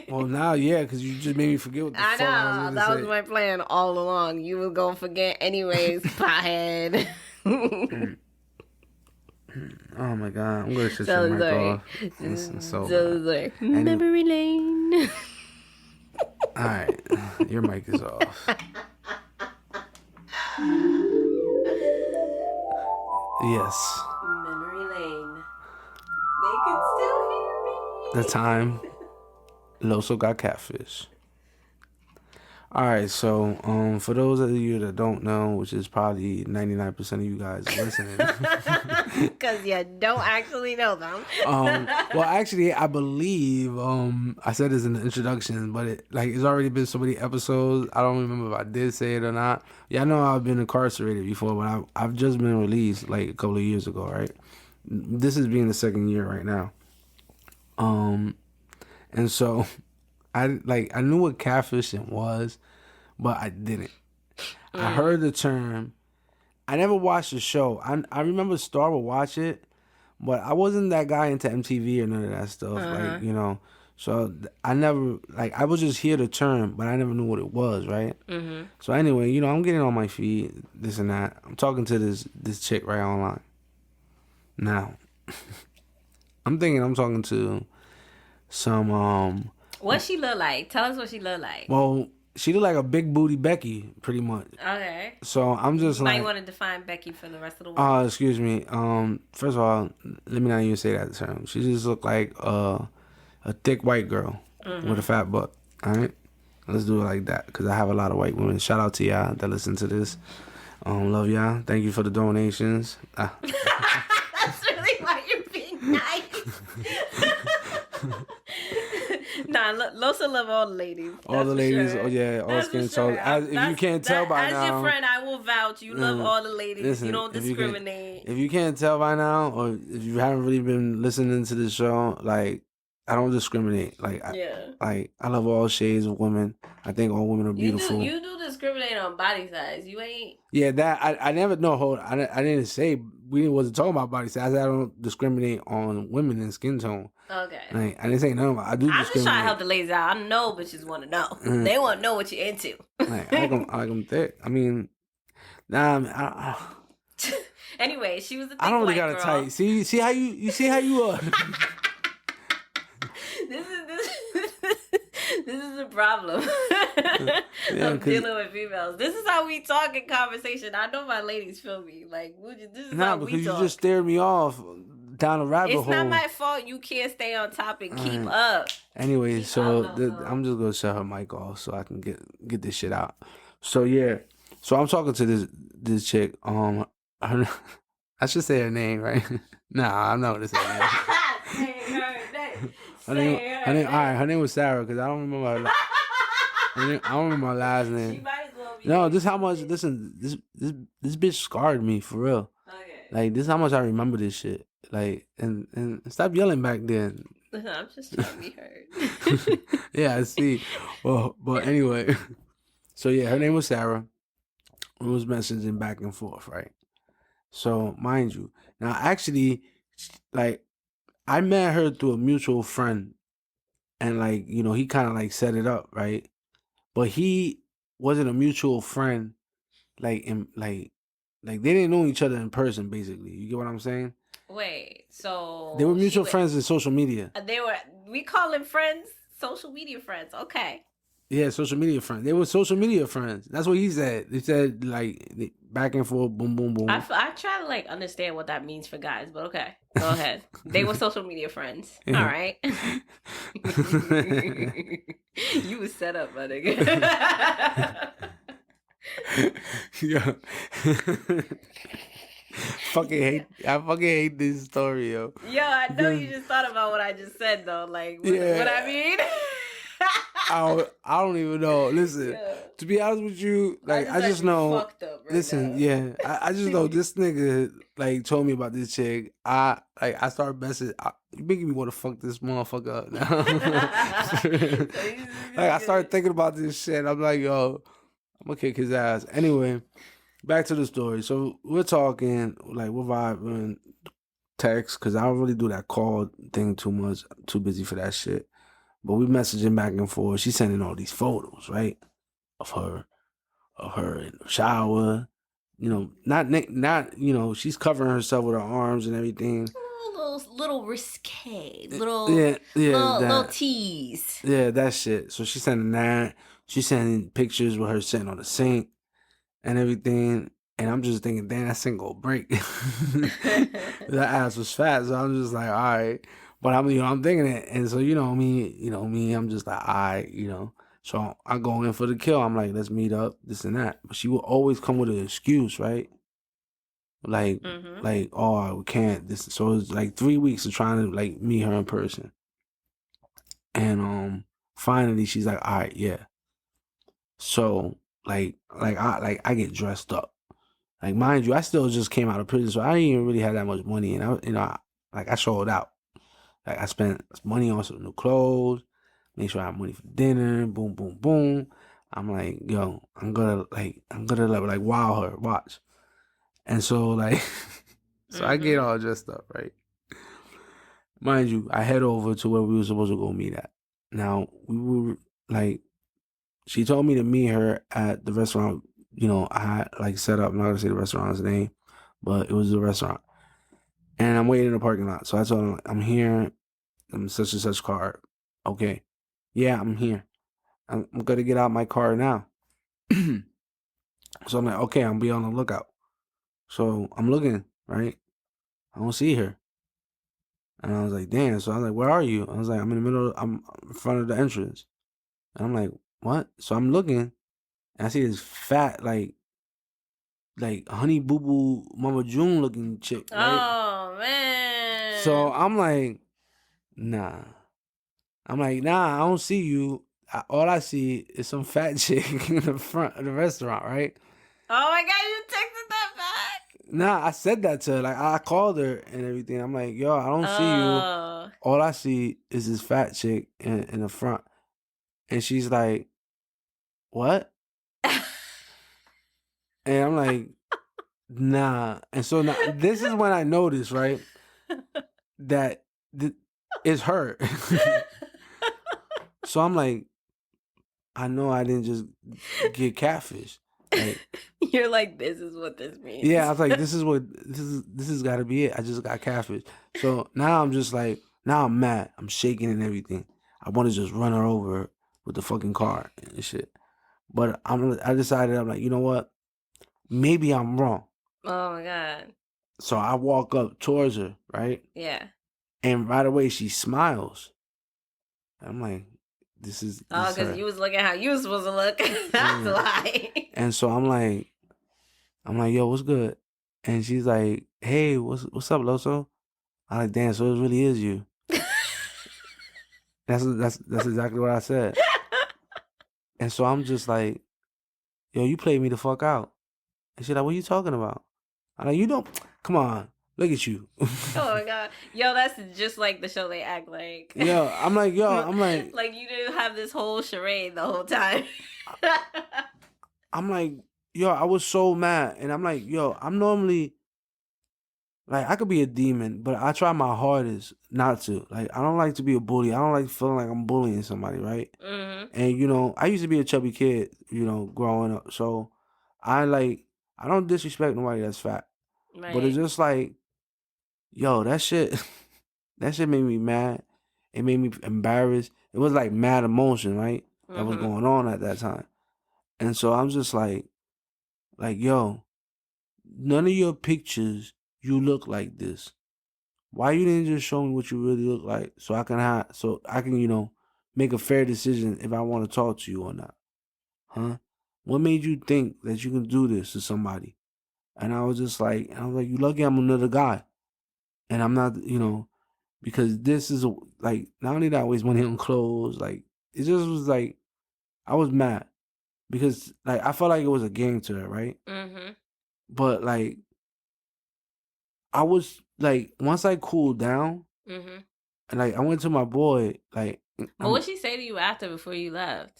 Well, now, yeah, because you just made me forget what the fuck I was going to say. That was my plan all along. You were going to forget anyways, pothead. Oh my God, I'm going to shut your mic off. It's so bad. Memory lane. All right, your mic is off. Yes. Memory lane. They can still hear me. The time Loso got catfish. All right, so for those of you that don't know, which is probably 99% of you guys listening, because you don't actually know them. Well, actually, I believe I said this in the introduction, but it's already been so many episodes. I don't remember if I did say it or not. Yeah, I know I've been incarcerated before, but I've just been released like a couple of years ago. Right, this is being the second year right now. And so I knew what catfishing was, but I didn't. I heard the term. I never watched the show. I remember Star would watch it, but I wasn't that guy into MTV or none of that stuff. Like, you know, so I never, like, I would just hear the term, but I never knew what it was, right? So anyway, you know, I'm getting on my feet, this and that. I'm talking to this chick right online. Now, I'm thinking I'm talking to some, What she look like? Tell us what she look like. well, she look like a big booty Becky, pretty much. Okay. So I'm just you like... might want to define Becky for the rest of the world. Excuse me. First of all, let me not even say that term. She just looked like a thick white girl with a fat butt. All right? Let's do it like that, because I have a lot of white women. Shout out to y'all that listen to this. Love y'all. Thank you for the donations. That's really why you're being nice. Nah, Losa love all the ladies. All the ladies, sure. oh yeah, all skin tone. If you can't tell by now, as your friend, I will vouch. You love all the ladies. Listen, you don't discriminate. If you can't tell by now, or if you haven't really been listening to this show, like, I don't discriminate. Like, I love all shades of women. I think all women are beautiful. You do discriminate on body size. You ain't. Yeah, that I never know. Hold on. I didn't say we wasn't talking about body size. I said I don't discriminate on women and skin tone. Okay. Like, I didn't say nothing. I do. I'm just trying to help the ladies out. I know bitches want to know. They want to know what you're into. Like, I like them thick. I mean, nah. Anyway, she was a thick I don't really white got a girl. tight. See how you are. This is a problem of dealing with females. This is how we talk in conversation. I know my ladies feel me. Like, this is how we talk. Because you just stared me off down a rabbit hole. It's not my fault. You can't stay on topic. Keep up. Anyway, so I'm just gonna shut her mic off so I can get this shit out. So yeah, so I'm talking to this chick. I should say her name, right? Nah, I'm not gonna say her name. Her name. All right, her name was Sarah, because I don't remember I don't remember my last name. She might as well be. No, this how much. Listen, this bitch scarred me for real. Okay. Like, this is how much I remember this shit. Like, and stop yelling back then. I'm just trying to be heard. Yeah, I see. Well, but anyway, so yeah, her name was Sarah. We was messaging back and forth, right? So mind you, now actually, like, I met her through a mutual friend, and like, you know, he kind of like set it up, right? But he wasn't a mutual friend, like they didn't know each other in person, basically. You get what I'm saying? Wait, so they were mutual friends in social media. We call them friends, social media friends. Okay. Yeah, social media friends. They were social media friends. That's what he said. He said, like, back and forth, boom, boom, boom. I try to like understand what that means for guys, but okay, go ahead. They were social media friends. Yeah. All right. You was set up, my nigga. Yeah. I fucking hate this story, yo. Yo, I know you just thought about what I just said though. Like, what I mean. I don't even know. Listen, to be honest with you, like, I just know. Fucked up right listen, now. yeah, I just know this nigga like told me about this chick. I started messing. You making me want to fuck this motherfucker up now. Like, I started thinking about this shit. I'm like, yo, I'm gonna kick his ass. Anyway, back to the story. So we're talking, like, we're vibing, text, because I don't really do that call thing too much. I'm too busy for that shit. But we messaging back and forth. She's sending all these photos, right, of her in the shower. You know, not you know, she's covering herself with her arms and everything. Little risque, little tease. Yeah, that shit. So she's sending that. She's sending pictures with her sitting on the sink and everything. And I'm just thinking, damn, that sink gonna break. That ass was fat, so I'm just like, all right. But I'm thinking it, and so you know me, I'm just like, all right, you know. So I go in for the kill. I'm like, let's meet up, this and that. But she would always come with an excuse, right? Like, oh, we can't. This. So it's like 3 weeks of trying to like meet her in person, and finally she's like, all right, yeah. So I get dressed up. Like, mind you, I still just came out of prison, so I didn't even really have that much money, and I showed out. Like, I spent money on some new clothes. make sure I have money for dinner, boom, boom, boom. I'm like, yo, I'm gonna like wow her, watch. And so like, so I get all dressed up, right? Mind you, I head over to where we were supposed to go meet at. Now, we were like, she told me to meet her at the restaurant, I had like set up, I'm not gonna say the restaurant's name, but it was the restaurant. And I'm waiting in the parking lot. So I told her, I'm here, I'm such and such car. Okay. Yeah, I'm here. I'm gonna get out my car now. So I'm like, okay, I'll be on the lookout. So I'm looking, right? I don't see her. And I was like, damn. So I was like, where are you? I was like, I'm in front of the entrance. And I'm like, what? So I'm looking, and I see this fat, like Honey Boo Boo Mama June looking chick, right? Oh, man. So I'm like, nah. I don't see you. All I see is some fat chick in the front of the restaurant, right? Oh my God, you texted that back? Nah, I said that to her. Like, I called her and everything. I'm like, yo, I don't see you. All I see is this fat chick in the front. And she's like, what? And I'm like, nah. And so now, this is when I noticed, right, that it's her. So I'm like, I know I didn't just get catfish. Like, you're like, this is what this means. Yeah, I was like, this has got to be it. I just got catfish. So now I'm just like, now I'm mad. I'm shaking and everything. I want to just run her over with the fucking car and shit. But I decided, I'm like, you know what? Maybe I'm wrong. Oh my God. So I walk up towards her, right? Yeah. And right away she smiles. I'm like, this is because you was looking how you was supposed to look. That's why. And so I'm like, yo, what's good? And she's like, hey, what's up, Loso? I'm like, damn, so it really is you. That's exactly what I said. And so I'm just like, yo, you played me the fuck out. And she's like, what are you talking about? I'm like, you don't, come on, look at you. Oh my God. Yo, that's just like the show they act like. I'm like, like you didn't have this whole charade the whole time. I'm like, yo, I was so mad. And I'm like, yo, I'm normally, like, I could be a demon, but I try my hardest not to. Like, I don't like to be a bully. I don't like feeling like I'm bullying somebody, right? Mm-hmm. And, I used to be a chubby kid, growing up. So I don't disrespect nobody that's fat. Right. But it's just like, yo, that shit made me mad. It made me embarrassed. It was like mad emotion, right? Mm-hmm. That was going on at that time. And so I'm just like, yo, none of your pictures, you look like this. Why you didn't just show me what you really look like so I can make a fair decision if I want to talk to you or not? Huh? What made you think that you can do this to somebody? And I was like, you lucky I'm another guy. And I'm not, because this is like, not only that I waste money on clothes, like, it just was like, I was mad because like, I felt like it was a game to her, right? Mm-hmm. But like, I was like, once I cooled down, mm-hmm. and like, I went to my boy, like. But what'd she say to you after before you left?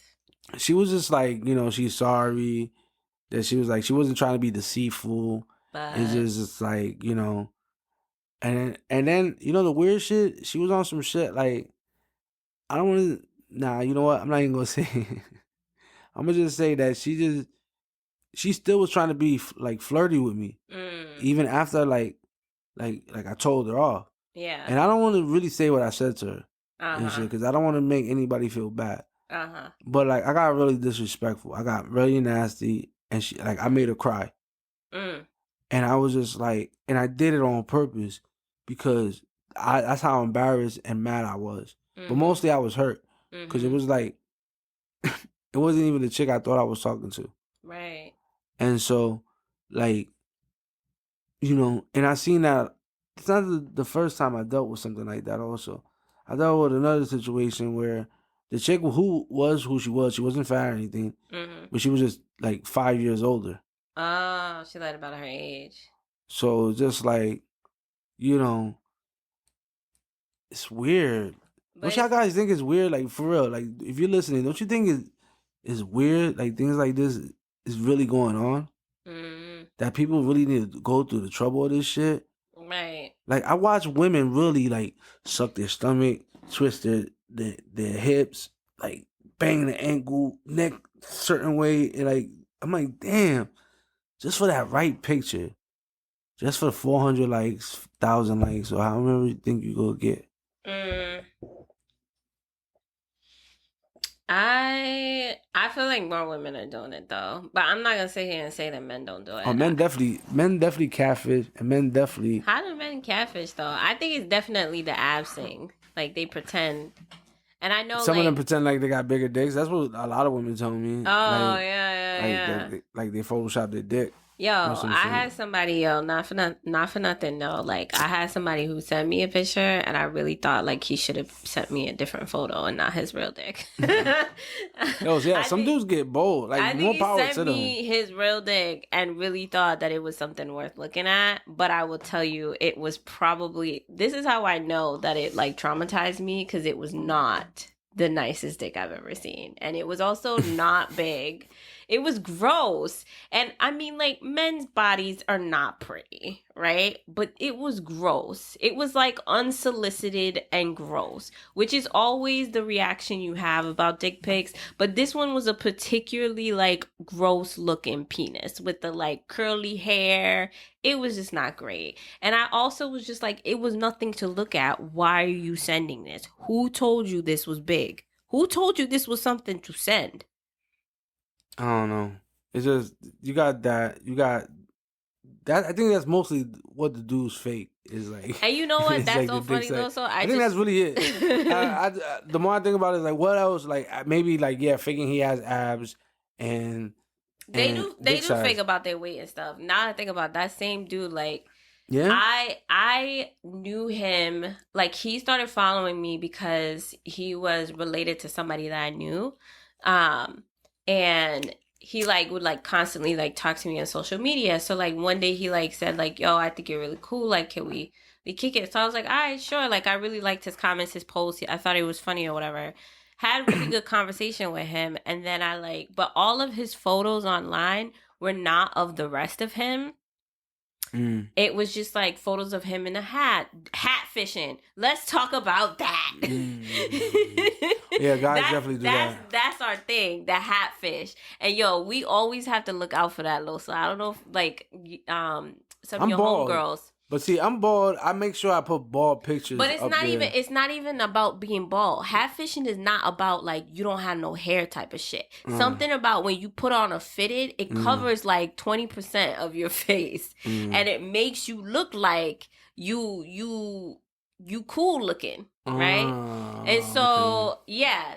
She was just like, she's sorry. That she was like, she wasn't trying to be deceitful. But it's just like, and then the weird shit, she was on some shit like, I don't want to, nah, you know what? I'm not even going to say it. I'm going to just say that she still was trying to be like flirty with me. Even after like I told her off. Yeah. And I don't want to really say what I said to her. And shit, because I don't want to make anybody feel bad. But like, I got really disrespectful. I got really nasty. And I made her cry. And I was just like, and I did it on purpose because that's how embarrassed and mad I was. But mostly I was hurt because it was like, it wasn't even the chick I thought I was talking to. Right. And so, like, and I seen that it's not the first time I dealt with something like that also. I dealt with another situation where the chick who she wasn't fat or anything, but she was just like 5 years older. Oh, she lied about her age. So just like, it's weird. Don't y'all guys think it's weird? Like, for real, like, if you're listening, don't you think it's weird? Like, things like this is really going on? Mm-hmm. That people really need to go through the trouble of this shit? Right. Like, I watch women really, like, suck their stomach, twist their hips, like, bang the ankle, neck certain way. And, like, I'm like, damn, just for that right picture, just for 400 likes, 1,000 likes, or however you think you go get. I feel like more women are doing it though, but I'm not gonna sit here and say that men don't do it. Oh, men definitely catfish, and men definitely. How do men catfish though? I think it's definitely the abs thing. Like they pretend, and I know some of them pretend like they got bigger dicks. That's what a lot of women told me. Oh like, yeah. Like they Photoshop their dick. Yo, I had somebody, not for nothing, no. Like, I had somebody who sent me a picture, and I really thought, like, he should have sent me a different photo and not his real dick. Yo, yeah, some dudes get bold. Like, more power to them. I think he sent me his real dick and really thought that it was something worth looking at. But I will tell you, it was probably... This is how I know that it, like, traumatized me, because it was not the nicest dick I've ever seen. And it was also not big. It was gross. And I mean, like, men's bodies are not pretty, right? But it was gross. It was like unsolicited and gross, which is always the reaction you have about dick pics. But this one was a particularly like gross looking penis with the like curly hair. It was just not great. And I also was just like, it was nothing to look at. Why are you sending this? Who told you this was big? Who told you this was something to send? I don't know. It's just you got that. I think that's mostly what the dude's fake is like. And you know what? That's like so funny though. So I think that's really it. The more I think about it, like what else? Like maybe like faking he has abs and they do fake about their weight and stuff. Now I think about that same dude, like. Yeah. I knew him, like he started following me because he was related to somebody that I knew. And he like would like constantly like talk to me on social media. So like one day he like said like, yo, I think you're really cool. Like, can we kick it? So I was like, all right, sure. Like I really liked his comments, his posts. I thought it was funny or whatever. Had a really good conversation with him. And then but all of his photos online were not of the rest of him. It was just like photos of him in a hat fishing. Let's talk about that. Yeah, guys definitely do that. That's our thing, the hat fish. And yo, we always have to look out for that, Losa. I don't know if like some of your homegirls. But see, I'm bald. I make sure I put bald pictures. But it's not even about being bald. Hat fishing is not about like you don't have no hair type of shit. Something about when you put on a fitted, it covers like 20% of your face, and it makes you look like you cool looking, right? And so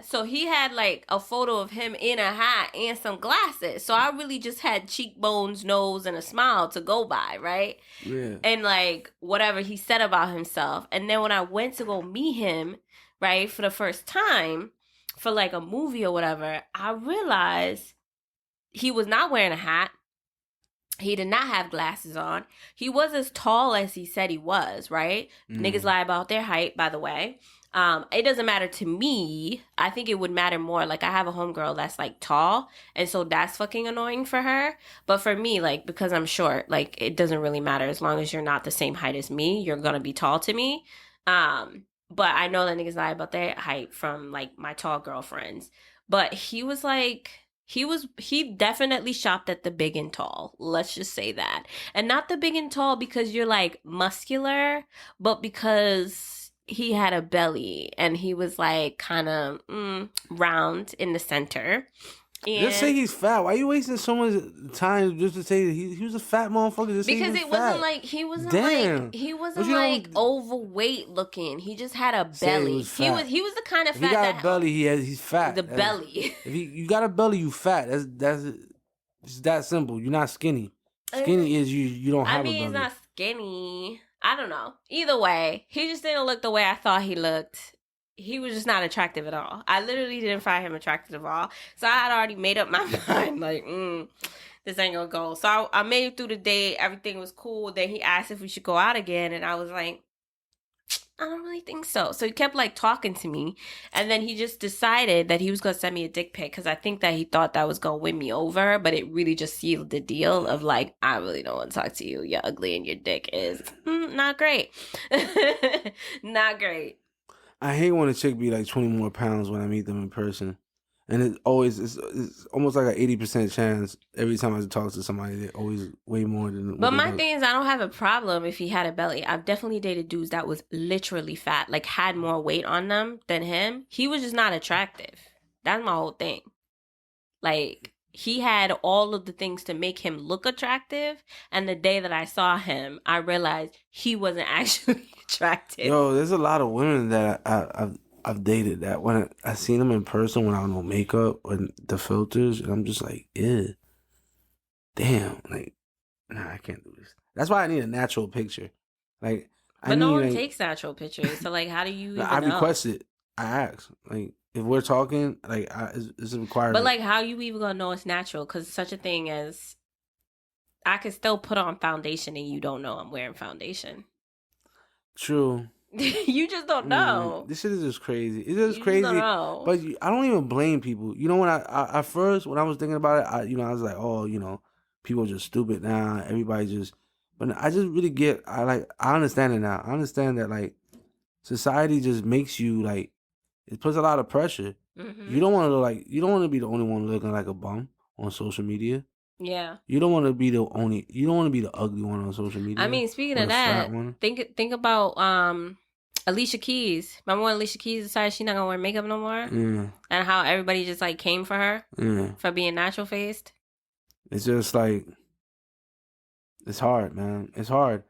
so he had like a photo of him in a hat and some glasses. So I really just had cheekbones, nose, and a smile to go by, right? Yeah. And like whatever he said about himself. And then when I went to go meet him, right, for the first time for like a movie or whatever, I realized he was not wearing a hat. He did not have glasses on. He was as tall as he said he was, right? Niggas lie about their height, by the way. It doesn't matter to me. I think it would matter more. Like, I have a homegirl that's, like, tall, and so that's fucking annoying for her. But for me, like, because I'm short, like, it doesn't really matter. As long as you're not the same height as me, you're gonna be tall to me. But I know that niggas lie about their height from, like, my tall girlfriends. But he was, like... He definitely shopped at the big and tall. Let's just say that. And not the big and tall because you're like muscular, but because he had a belly and he was like kind of round in the center. And just say he's fat. Why are you wasting so much time just to say that he was a fat motherfucker? Just because it wasn't like he wasn't like overweight looking. He just had a belly. He was the kind of fat. If he got a belly, he's fat. Belly. If you got a belly, you fat. It's that simple. You're not skinny. Skinny is you don't have a belly. He's not skinny. I don't know. Either way, he just didn't look the way I thought he looked. He was just not attractive at all. I literally didn't find him attractive at all. So I had already made up my mind, like, this ain't gonna go. So I made it through the day. Everything was cool. Then he asked if we should go out again. And I was like, I don't really think so. So he kept like talking to me, and then he just decided that he was gonna send me a dick pic because I think that he thought that was gonna win me over, but it really just sealed the deal of like, I really don't want to talk to you. You're ugly and your dick is not great. Not great. I hate when a chick be like 20 more pounds when I meet them in person. And it's almost like an 80% chance every time I talk to somebody, they're always way more than. But my thing is, I don't have a problem if he had a belly. I've definitely dated dudes that was literally fat, like had more weight on them than him. He was just not attractive. That's my whole thing. Like, he had all of the things to make him look attractive. And the day that I saw him, I realized he wasn't actually attractive. Yo, there's a lot of women that I've dated that when I seen them in person when I was no makeup and the filters, and I'm just like, ew, damn, like, nah, I can't do this. That's why I need a natural picture. Like, but no one takes natural pictures, so like, how do you? I request it. I ask, like, if we're talking, like, it's a requirement. But like, how you even gonna know it's natural? Because such a thing as I could still put on foundation and you don't know I'm wearing foundation. True. You just don't know. This shit is just crazy. It's just crazy. Don't know. But I don't even blame people. You know, when I first, when I was thinking about it, I was like, oh, people are just stupid now. Everybody just, but I just really I understand it now. I understand that, like, society just makes you, like, it puts a lot of pressure. Mm-hmm. You don't want to be the only one looking like a bum on social media. Yeah. You don't want to be the ugly one on social media. I mean, speaking of that, think about Alicia Keys. Remember when Alicia Keys decided she's not gonna wear makeup no more? Yeah. And how everybody just like came for her for being natural faced. It's just like, it's hard, man. It's hard,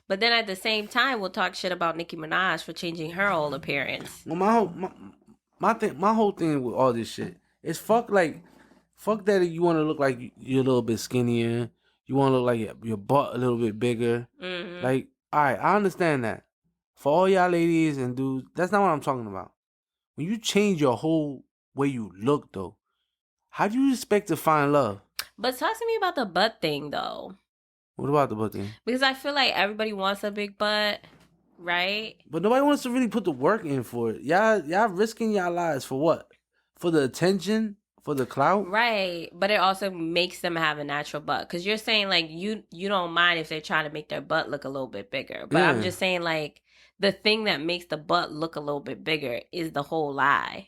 but then at the same time, we'll talk shit about Nicki Minaj for changing her whole appearance. Well, my whole thing with all this shit is fuck that you want to look like you're a little bit skinnier. You want to look like your butt a little bit bigger. Mm-hmm. Like, all right, I understand that. For all y'all ladies and dudes, that's not what I'm talking about. When you change your whole way you look, though, how do you expect to find love? But talk to me about the butt thing, though. What about the butt thing? Because I feel like everybody wants a big butt, right? But nobody wants to really put the work in for it. Y'all risking y'all lives for what? For the attention? For the clout? Right. But it also makes them have a natural butt. Because you're saying, like, you don't mind if they're trying to make their butt look a little bit bigger. But I'm just saying, like, the thing that makes the butt look a little bit bigger is the whole lie.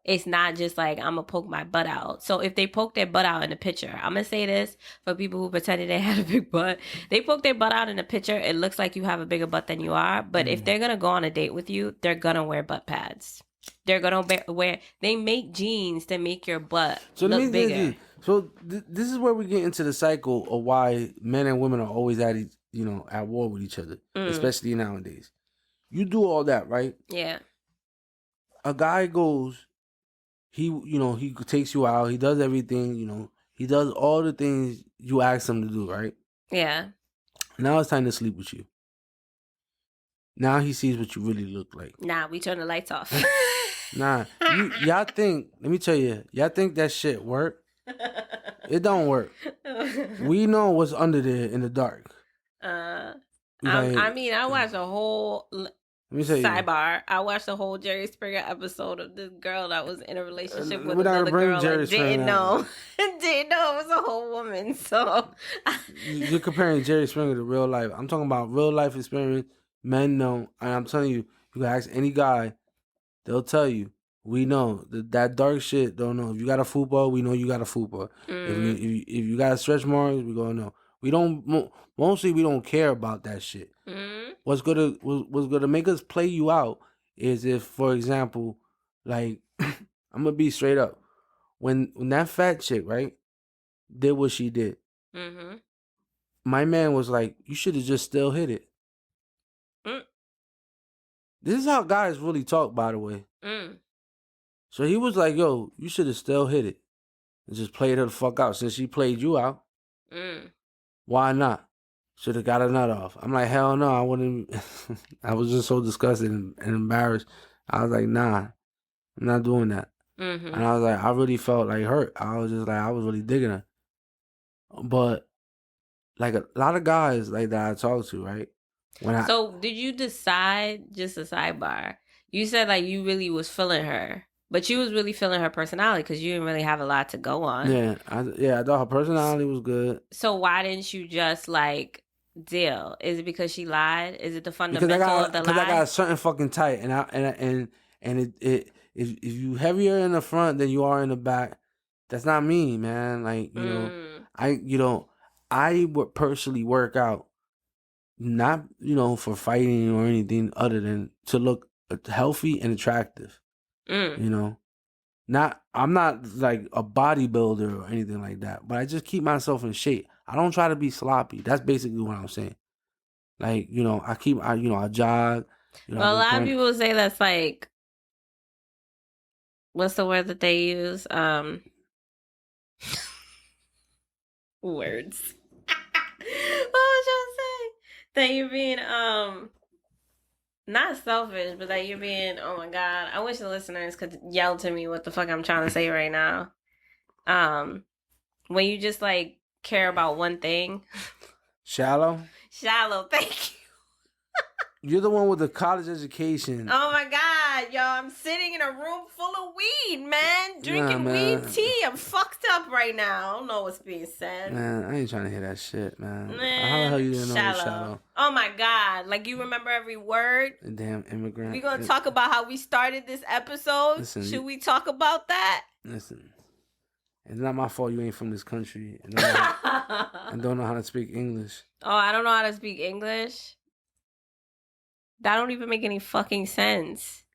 It's not just like, I'm going to poke my butt out. So if they poke their butt out in the picture, I'm going to say this for people who pretended they had a big butt. They poke their butt out in the picture. It looks like you have a bigger butt than you are. But if they're going to go on a date with you, they're going to wear butt pads. They're going to wear, they make jeans to make your butt look bigger. So this is where we get into the cycle of why men and women are always at war with each other, especially nowadays. You do all that, right? Yeah. A guy goes, he takes you out, he does everything, he does all the things you ask him to do, right? Yeah. Now it's time to sleep with you. Now he sees what you really look like. Nah, we turn the lights off. Nah, y'all think, let me tell you, y'all think that shit work? It don't work. We know what's under there in the dark. I watched a whole sidebar. I watched the whole Jerry Springer episode of this girl that was in a relationship with another girl and didn't know it was a whole woman. So you're comparing Jerry Springer to real life. I'm talking about real life experience. Men know, and I'm telling you, you can ask any guy, they'll tell you. We know that dark shit. Don't know if you got a football. We know you got a football. If you got stretch marks, we gonna know. We don't. Mostly, we don't care about that shit. What's gonna make us play you out is if, for example, like I'm gonna be straight up. When that fat chick, right, did what she did, my man was like, "You should have just still hit it." This is how guys really talk, by the way. So he was like, yo, you should have still hit it. And just played her the fuck out. Since she played you out, why not? Should have got a nut off. I'm like, hell no, I wouldn't. I was just so disgusted and embarrassed. I was like, nah, I'm not doing that. And I was like, I really felt like hurt. I was just like, I was really digging her. But like a lot of guys like that I talk to, right? So did you decide, just a sidebar, you said like you really was feeling her, but you was really feeling her personality because you didn't really have a lot to go on. Yeah, I thought her personality was good. So why didn't you just like deal? Is it because she lied? Is it the fundamental of the lie? Because I got a certain fucking type, and if you heavier in the front than you are in the back, that's not me, man. Like I would personally work out, not for fighting or anything other than to look healthy and attractive. I'm not like a bodybuilder or anything like that, but I just keep myself in shape. I don't try to be sloppy. That's basically what I'm saying. Like, I jog. Well, a lot of people say that's like, what's the word that they use? Words. What was I say? That you're being not selfish, but that you're being, oh my God, I wish the listeners could yell to me what the fuck I'm trying to say right now. When you just like care about one thing. Shallow, thank you. You're the one with the college education. Oh my God, yo, I'm sitting in a room full of weed, man. Drinking weed tea. I'm fucked up right now. I don't know what's being said. Man, I ain't trying to hear that shit, man. How the hell you didn't know shallow? Oh my God. Like, you remember every word? Damn immigrant. We're going to talk about how we started this episode. Listen, should we talk about that? Listen, it's not my fault you ain't from this country and don't know how to speak English. Oh, I don't know how to speak English? That don't even make any fucking sense.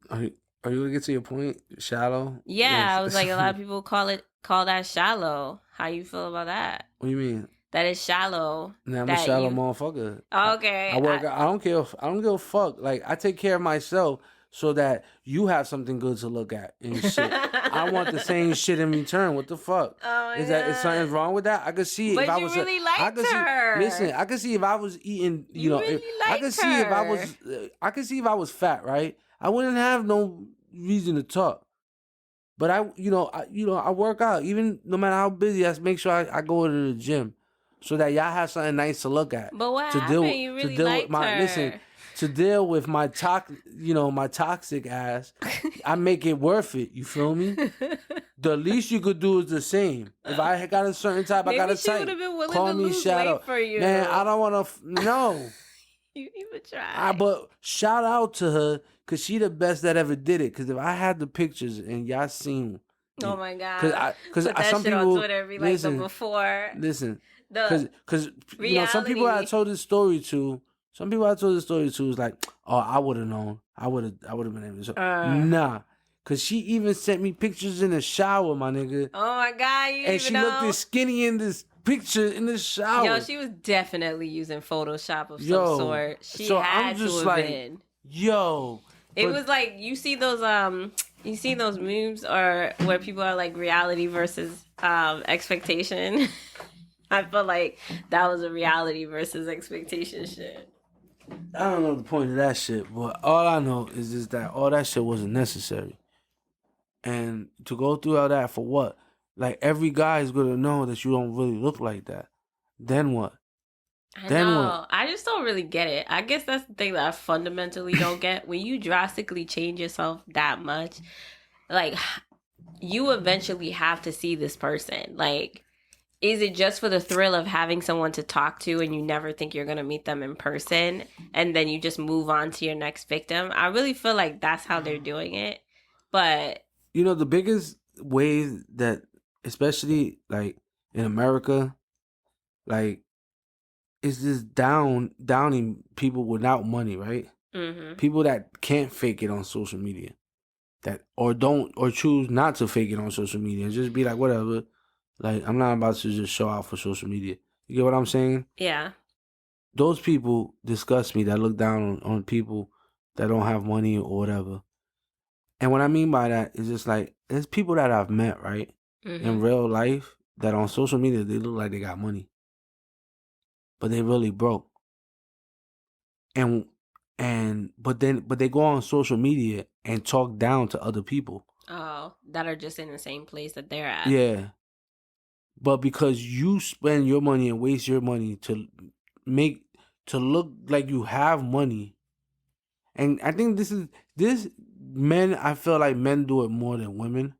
Are you gonna get to your point? Shallow? Yeah, yes. I was like, a lot of people call that shallow. How you feel about that? What do you mean? That is shallow. Nah, I'm a shallow motherfucker. Okay. I don't care. I don't give a fuck. Like, I take care of myself so that you have something good to look at and shit. I want the same shit in return. What the fuck? Oh my is something wrong with that? I could see it but if I was. But you really liked her. Listen, I could see if I was eating. I could see if I was. I could see if I was fat, right? I wouldn't have no reason to talk. But I work out. Even no matter how busy, I make sure I go to the gym so that y'all have something nice to look at. But what happened? You really liked her. Listen. To deal with my toxic ass, I make it worth it. You feel me? The least you could do is the same. If I got a certain type, I got a type. Call me Shadow. For you. Man, I don't want to. No. You even try. But shout out to her because she the best that ever did it. Because if I had the pictures and y'all seen. Oh my God. Because some people on Twitter be like the before. Listen. Because some people I told this story to. Some people I told the story to was like, "Oh, I would have known. I would have been able to." Nah, cause she even sent me pictures in the shower, my nigga. Oh my God, and she looked this skinny in this picture in the shower. Yo, she was definitely using Photoshop of some sort. She had to have been. Yo, it was like you see those memes or where people are like reality versus expectation. I feel like that was a reality versus expectation shit. I don't know the point of that shit, but all I know is just that all that shit wasn't necessary. And to go through all that for what? Like, every guy is going to know that you don't really look like that. Then what? I know. I just don't really get it. I guess that's the thing that I fundamentally don't get. When you drastically change yourself that much, like, you eventually have to see this person. Like, is it just for the thrill of having someone to talk to and you never think you're going to meet them in person and then you just move on to your next victim? I really feel like that's how they're doing it. But the biggest way that, especially like in America, like, it's just downing people without money, right? Mm-hmm. People that can't fake it on social media, or choose not to fake it on social media and just be like, whatever. Like, I'm not about to just show out for social media. You get what I'm saying? Yeah. Those people disgust me that look down on people that don't have money or whatever. And what I mean by that is just like, there's people that I've met, right? Mm-hmm. In real life that on social media, they look like they got money. But they really broke. But they go on social media and talk down to other people. Oh, that are just in the same place that they're at. Yeah. But because you spend your money and waste your money to make to look like you have money. And I think this men, I feel like men do it more than women.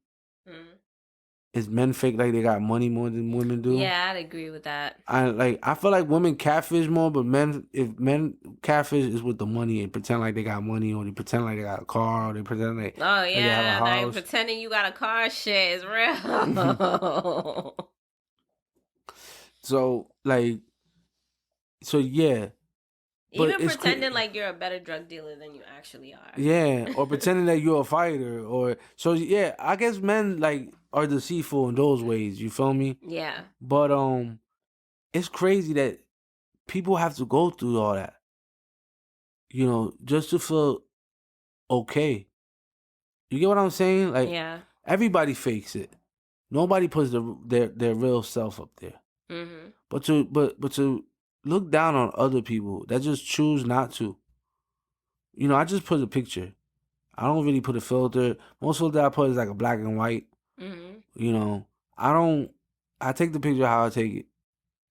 Is men fake like they got money more than women do? Yeah, I'd agree with that. I feel like women catfish more, but if men catfish is with the money and pretend like they got money, or they pretend like they got a car, or they pretend like like they have a house. Like pretending you got a car shit is real. So yeah. Even pretending like you're a better drug dealer than you actually are. Yeah, or pretending that you're a fighter, or so yeah. I guess men like are deceitful in those ways. You feel me? Yeah. But it's crazy that people have to go through all that. You know, just to feel okay. You get what I'm saying? Like, yeah. Everybody fakes it. Nobody puts their real self up there. Mm-hmm. But to look down on other people that just choose not to. You know, I just put a picture. I don't really put a filter. Most filter I put is like a black and white. Mm-hmm. You know, I take the picture how I take it.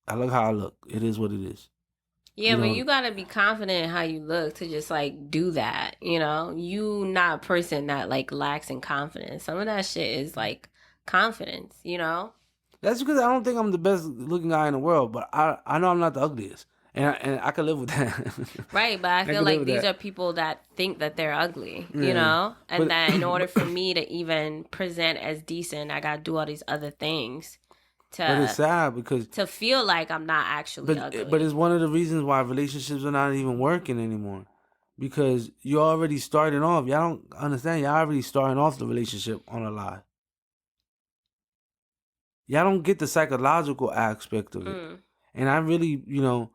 I look how I look. It is what it is. Yeah, but you gotta be confident in how you look to just like do that. You know, you not a person that like lacks in confidence. Some of that shit is like confidence. You know. That's because I don't think I'm the best looking guy in the world, but I know I'm not the ugliest, and I can live with that. Right, but I feel like these are people that think that they're ugly, you know, and that in order for me to even present as decent, I gotta do all these other things. But it's sad because to feel like I'm not actually ugly. But it's one of the reasons why relationships are not even working anymore, because you're already starting off. Y'all don't understand. Y'all already starting off the relationship on a lie. Y'all don't get the psychological aspect of it. And I really, you know,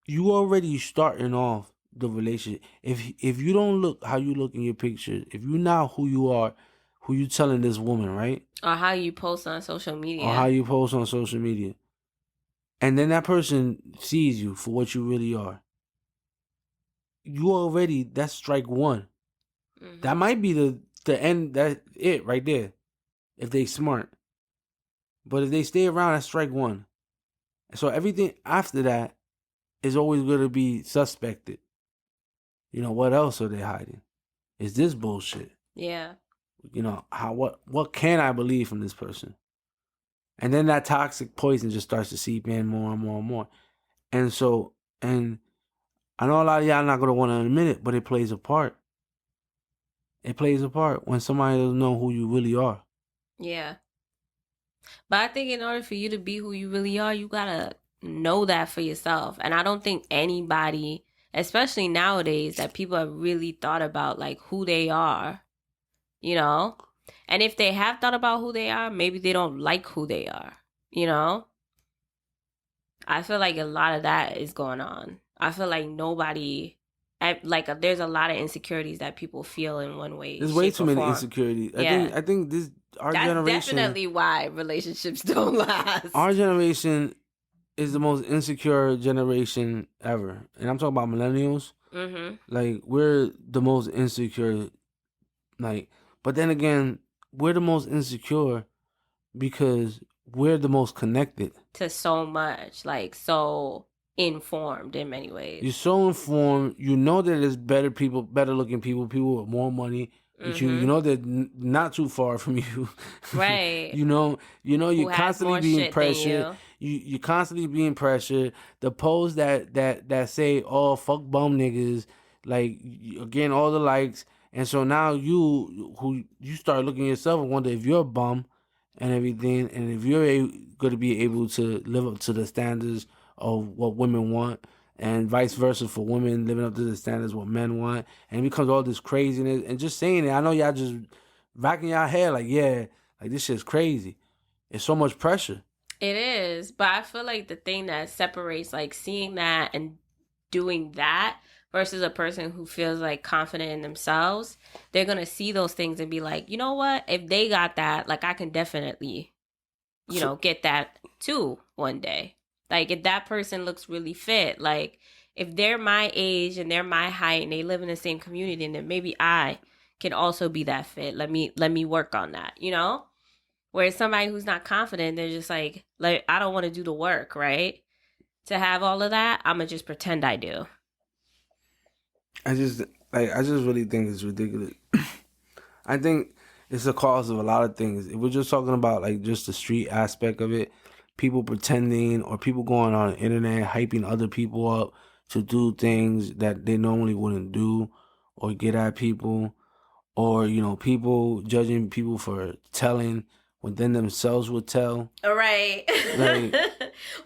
you already starting off the relationship. If you don't look how you look in your pictures, if you're not who you are, who you telling this woman, right? Or how you post on social media. And then that person sees you for what you really are. That's strike one. Mm-hmm. That might be the end, that's it right there. If they smart. But if they stay around, that's strike one. So everything after that is always going to be suspected. You know, what else are they hiding? Is this bullshit? Yeah. You know, what can I believe from this person? And then that toxic poison just starts to seep in more and more and more. And I know a lot of y'all not going to want to admit it, but it plays a part. It plays a part when somebody doesn't know who you really are. Yeah. But I think in order for you to be who you really are, you gotta know that for yourself. And I don't think anybody, especially nowadays, that people have really thought about like who they are, you know? And if they have thought about who they are, maybe they don't like who they are, you know? I feel like a lot of that is going on. I feel like there's a lot of insecurities that people feel in one way. There's way too many insecurities. Yeah. I think our generation. That's definitely why relationships don't last. Our generation is the most insecure generation ever, and I'm talking about millennials. Mm-hmm. Like, we're the most insecure. Like, but then again, we're the most insecure because we're the most connected to so much, like so informed in many ways. You're so informed. You know that there's better looking people with more money. Mm-hmm. You know they're not too far from you. Right. you know you're constantly being pressured. You're constantly being pressured. The posts that say, "Oh, fuck bum niggas," like, again, all the likes. And so now you start looking at yourself and wonder if you're a bum and everything, and if you're going to be able to live up to the standards of what women want, and vice versa for women living up to the standards what men want. And it becomes all this craziness. And just saying it, I know y'all just racking y'all head like, yeah, like, this shit's crazy. It's so much pressure. It is. But I feel like the thing that separates like seeing that and doing that versus a person who feels like confident in themselves, they're going to see those things and be like, you know what? If they got that, like, I can definitely, get that too one day. Like, if that person looks really fit, like, if they're my age and they're my height and they live in the same community, then maybe I can also be that fit. Let me work on that, you know? Whereas somebody who's not confident, they're just like I don't want to do the work, right? to have all of that, I'm going to just pretend I do. I just really think it's ridiculous. I think it's a cause of a lot of things. If we're just talking about like just the street aspect of it, people pretending or people going on the internet hyping other people up to do things that they normally wouldn't do or get at people, or, you know, people judging people for telling when then themselves would tell. Right. Like,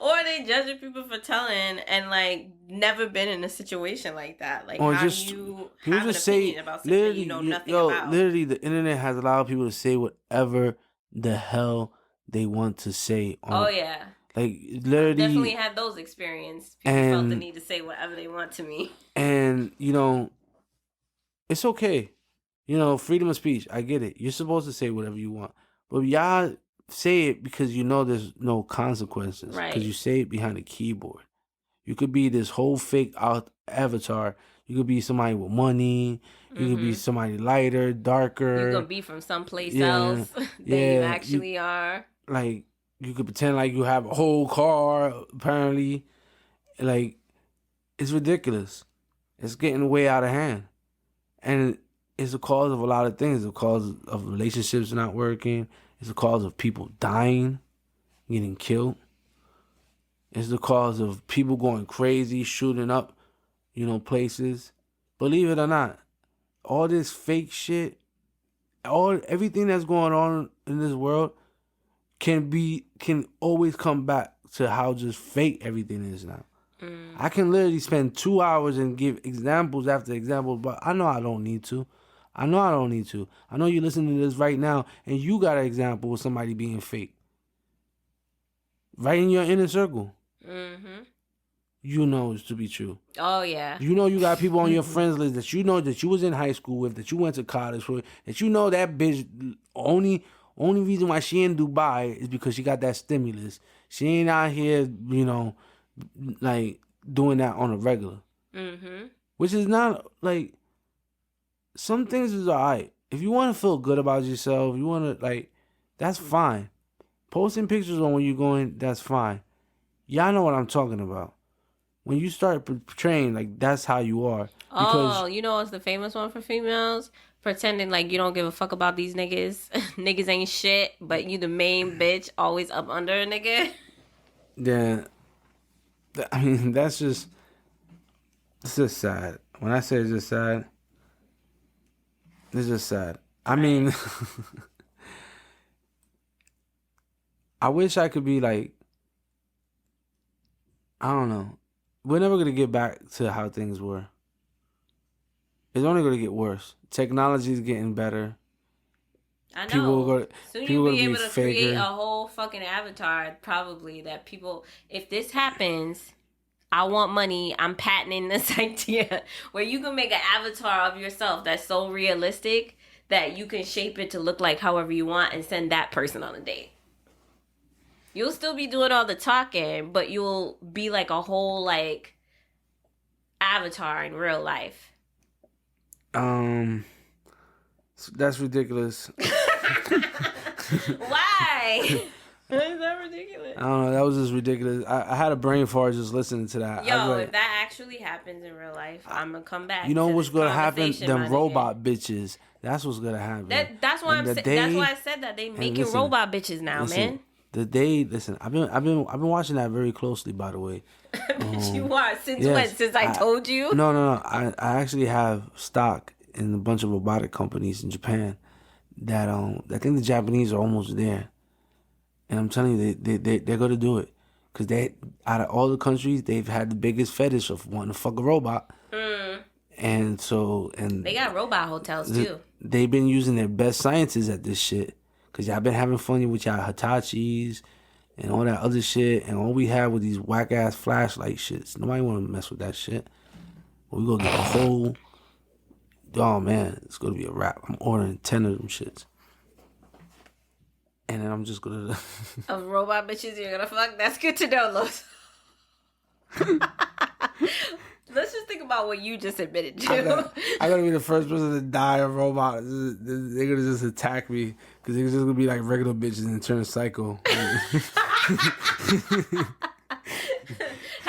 or they judging people for telling and like never been in a situation like that. Like, or how just, do you people have just an opinion about something you know nothing about? Literally, the internet has allowed people to say whatever the hell they want to say. Oh, yeah. Like, literally. Definitely had those experiences. People felt the need to say whatever they want to me. And, you know, it's okay. You know, freedom of speech. I get it. You're supposed to say whatever you want. But y'all say it because you know there's no consequences. Right. Because you say it behind a keyboard. You could be this whole fake avatar. You could be somebody with money. You could be somebody lighter, darker. You could be from someplace else than you actually are. Like, you could pretend like you have a whole car, apparently. Like, it's ridiculous. It's getting way out of hand. And it's a cause of a lot of things. It's a cause of relationships not working. It's a cause of people dying, getting killed. It's the cause of people going crazy, shooting up, you know, places. Believe it or not, all this fake shit, everything that's going on in this world can always come back to how just fake everything is now. I can literally spend 2 hours and give examples after examples, but I know I don't need to. I know you're listening to this right now, and you got an example of somebody being fake. Right in your inner circle. Mm-hmm. You know it's to be true. Oh, yeah. You know you got people on your friends list that you know that you was in high school with, that you went to college with, that you know that bitch, only reason why she in Dubai is because she got that stimulus. She ain't out here, you know, like, doing that on a regular. Mm-hmm. Which is not, like, some things is alright. If you want to feel good about yourself, you want to, like, that's fine. Posting pictures on when you're going, that's fine. Y'all know what I'm talking about. When you start portraying, like, that's how you are. Oh, you know what's the famous one for females? Pretending like you don't give a fuck about these niggas. Niggas ain't shit, but you the main bitch, always up under a nigga. Yeah. I mean, it's just sad. When I say it's just sad, it's just sad. I mean, I wish I could be like, I don't know. We're never going to get back to how things were. It's only going to get worse. Technology is getting better. I know. Soon you'll be able to create a whole fucking avatar, probably, that people, if this happens, I want money, I'm patenting this idea, where you can make an avatar of yourself that's so realistic that you can shape it to look like however you want and send that person on a date. You'll still be doing all the talking, but you'll be like a whole, like, avatar in real life. That's ridiculous. Why? Is that ridiculous? I don't know. That was just ridiculous. I had a brain fart just listening to that. Yo, if that actually happens in real life, I'm gonna come back. You know what's gonna happen? Them robot nigga. Bitches. That's what's gonna happen. That's why that's why I said that they making robot bitches now, man. I've been watching that very closely, by the way. You are since when? Since I told you? No. I actually have stock in a bunch of robotic companies in Japan that I think the Japanese are almost there, and I'm telling you, they're gonna do it because they, out of all the countries, they've had the biggest fetish of wanting to fuck a robot, and they got robot hotels too. They've been using their best scientists at this shit. Cause y'all been having fun with y'all Hitachis and all that other shit, and all we have with these whack ass flashlight shits. Nobody want to mess with that shit. We gonna get a whole. Oh man, it's gonna be a wrap. I'm ordering 10 of them shits, and then I'm just gonna. Of robot bitches you're gonna fuck. That's good to know, Los. Let's just think about what you just admitted to. I gotta be the first person to die of robot. They're gonna just attack me because they're just gonna be like regular bitches and turn psycho.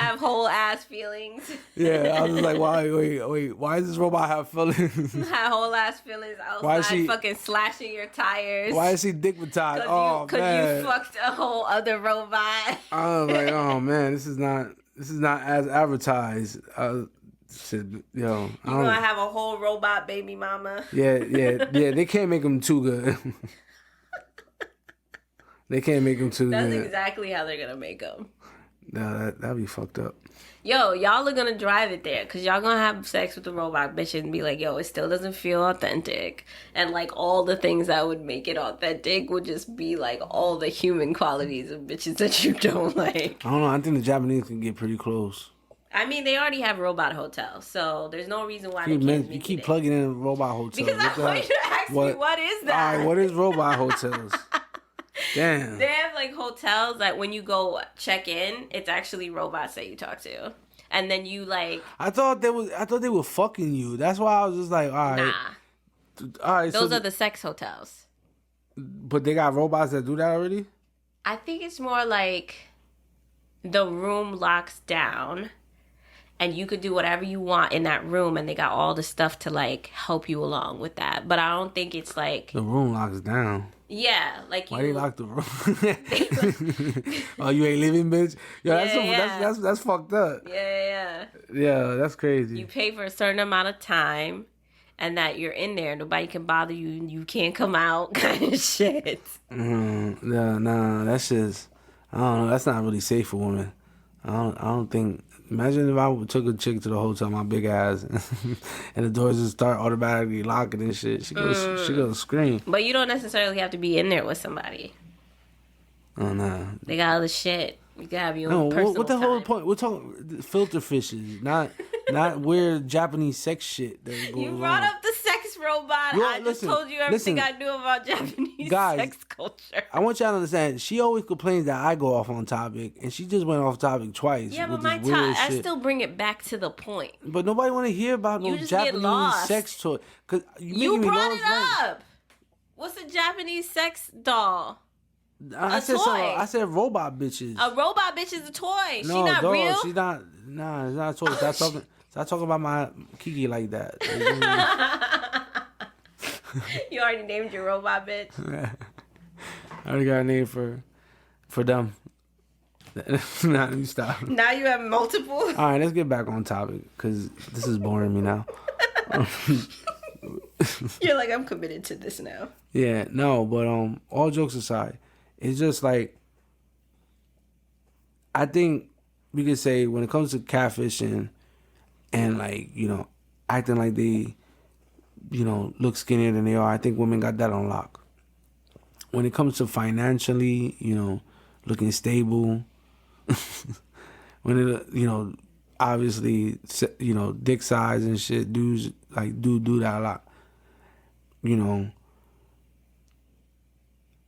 have whole ass feelings. Yeah, I was like, wait, why does this robot have feelings? Have whole ass feelings outside, fucking slashing your tires. Why is she dickmatized? Because you fucked a whole other robot. I was like, oh man, this is not as advertised. Shit, yo, you gonna have a whole robot baby mama. Yeah. They can't make them too good. They can't make them too good. That's exactly how they're gonna make them. No, that'd be fucked up. Yo, y'all are gonna drive it there because y'all gonna have sex with the robot bitch and be like, yo, it still doesn't feel authentic. And like all the things that would make it authentic would just be like all the human qualities of bitches that you don't like. I don't know. I think the Japanese can get pretty close. I mean, they already have robot hotels, so there's no reason why they can't. You keep plugging in robot hotels. Because I want you to ask me, what is that? All right, what is robot hotels? Damn. They have like hotels that when you go check in, it's actually robots that you talk to. And then you like I thought they were fucking you. That's why I was just like, all right. Nah. All right. Those are the sex hotels. But they got robots that do that already? I think it's more like the room locks down and you could do whatever you want in that room and they got all the stuff to like help you along with that. But I don't think it's like the room locks down. Yeah, like why you lock the room? Oh, you ain't leaving, bitch. Yo, that's fucked up. Yeah. Yeah, that's crazy. You pay for a certain amount of time, and that you're in there. Nobody can bother you. You can't come out, kind of shit. Nah, that's just I don't know. That's not really safe for women. I don't think. Imagine if I took a chick to the hotel, my big ass, and the doors just start automatically locking and shit. She goes scream. But you don't necessarily have to be in there with somebody. Oh no. They got other shit. You can have your own personal what the time. whole point? We're talking filter fishes, not weird Japanese sex shit. You brought up the sex robot. I just told you everything I knew about Japanese sex culture. I want y'all to understand. She always complains that I go off on topic, and she just went off topic twice. Yeah, but I still bring it back to the point. But nobody want to hear about no Japanese sex toy. Cause you brought it up. What's a Japanese sex doll? I said robot bitches. A robot bitch is a toy. No, she not real. She's not. Nah, it's not a toy. Stop talking about my Kiki like that. You already named your robot bitch. I already got a name for them. Nah, let me stop. Now you have multiple. All right, let's get back on topic because this is boring me now. You're like, I'm committed to this now. Yeah, no, but all jokes aside, it's just like I think we could say when it comes to catfishing and like, you know, acting like they, you know, look skinnier than they are, I think women got that on lock. When it comes to financially, you know, looking stable, when it, you know, obviously, you know, dick size and shit, dudes like do that a lot. You know,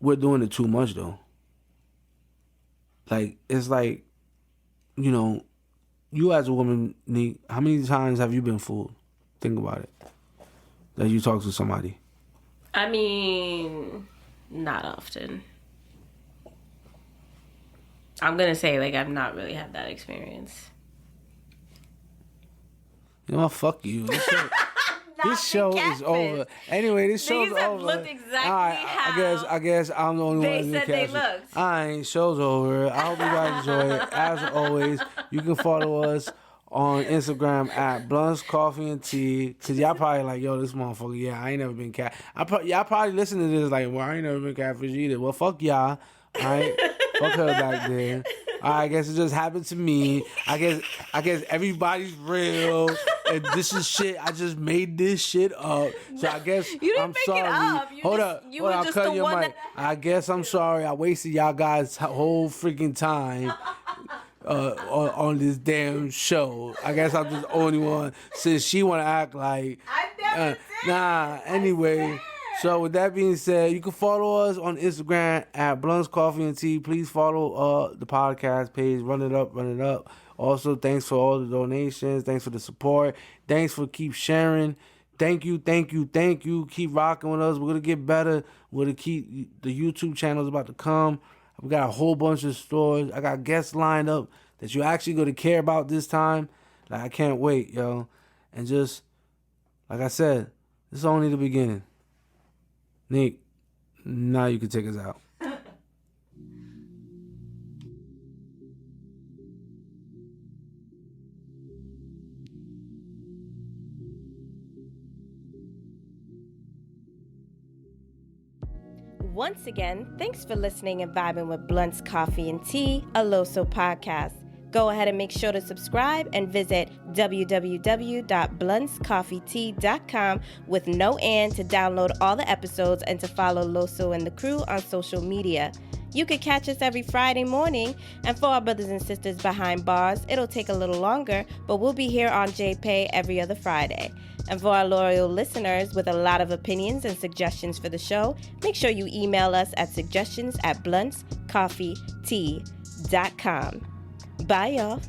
we're doing it too much though. Like, it's like, you know, you as a woman, Nique, how many times have you been fooled? Think about it. That you talk to somebody. I mean, not often. I'm gonna say like I've not really had that experience. You know, fuck you. This show is over. Anyway, this show's over. Looked exactly how I guess I'm the only one. They said they looked. I ain't. Show's over. I hope you guys enjoy it. As always, you can follow us on Instagram at Bluntz, Koffee, and Tea. Cause y'all probably like, yo, this motherfucker. Yeah, I ain't never been cat. Y'all probably listen to this like, well, I ain't never been catfish either. Well, fuck y'all. All right, fuck her back there. I guess it just happened to me. I guess everybody's real. And this is shit. I just made this shit up. So I guess I'm sorry. Hold up. I'll cut your mic. I guess I'm sorry. I wasted y'all guys' whole freaking time on this damn show. I guess I'm just the only one since she want to act like. I never did. Nah. Anyway. So with that being said, you can follow us on Instagram at Bluntz, Koffee, and Tea. Please follow the podcast page. Run it up. Also, thanks for all the donations. Thanks for the support. Thanks for keep sharing. Thank you. Keep rocking with us. We're gonna get better. We're gonna keep the YouTube channel is about to come. We got a whole bunch of stores. I got guests lined up that you actually going to care about this time. Like, I can't wait, yo. And just, like I said, this is only the beginning. Nique, now you can take us out. Once again, thanks for listening and vibing with Bluntz, Coffee, and Tea, a Loso podcast. Go ahead and make sure to subscribe and visit www.bluntzcoffeetea.com with no and to download all the episodes and to follow Loso and the crew on social media. You can catch us every Friday morning, and for our brothers and sisters behind bars, it'll take a little longer, but we'll be here on JPay every other Friday. And for our loyal listeners with a lot of opinions and suggestions for the show, make sure you email us at suggestions@bluntzcoffeetea.com. Bye, y'all.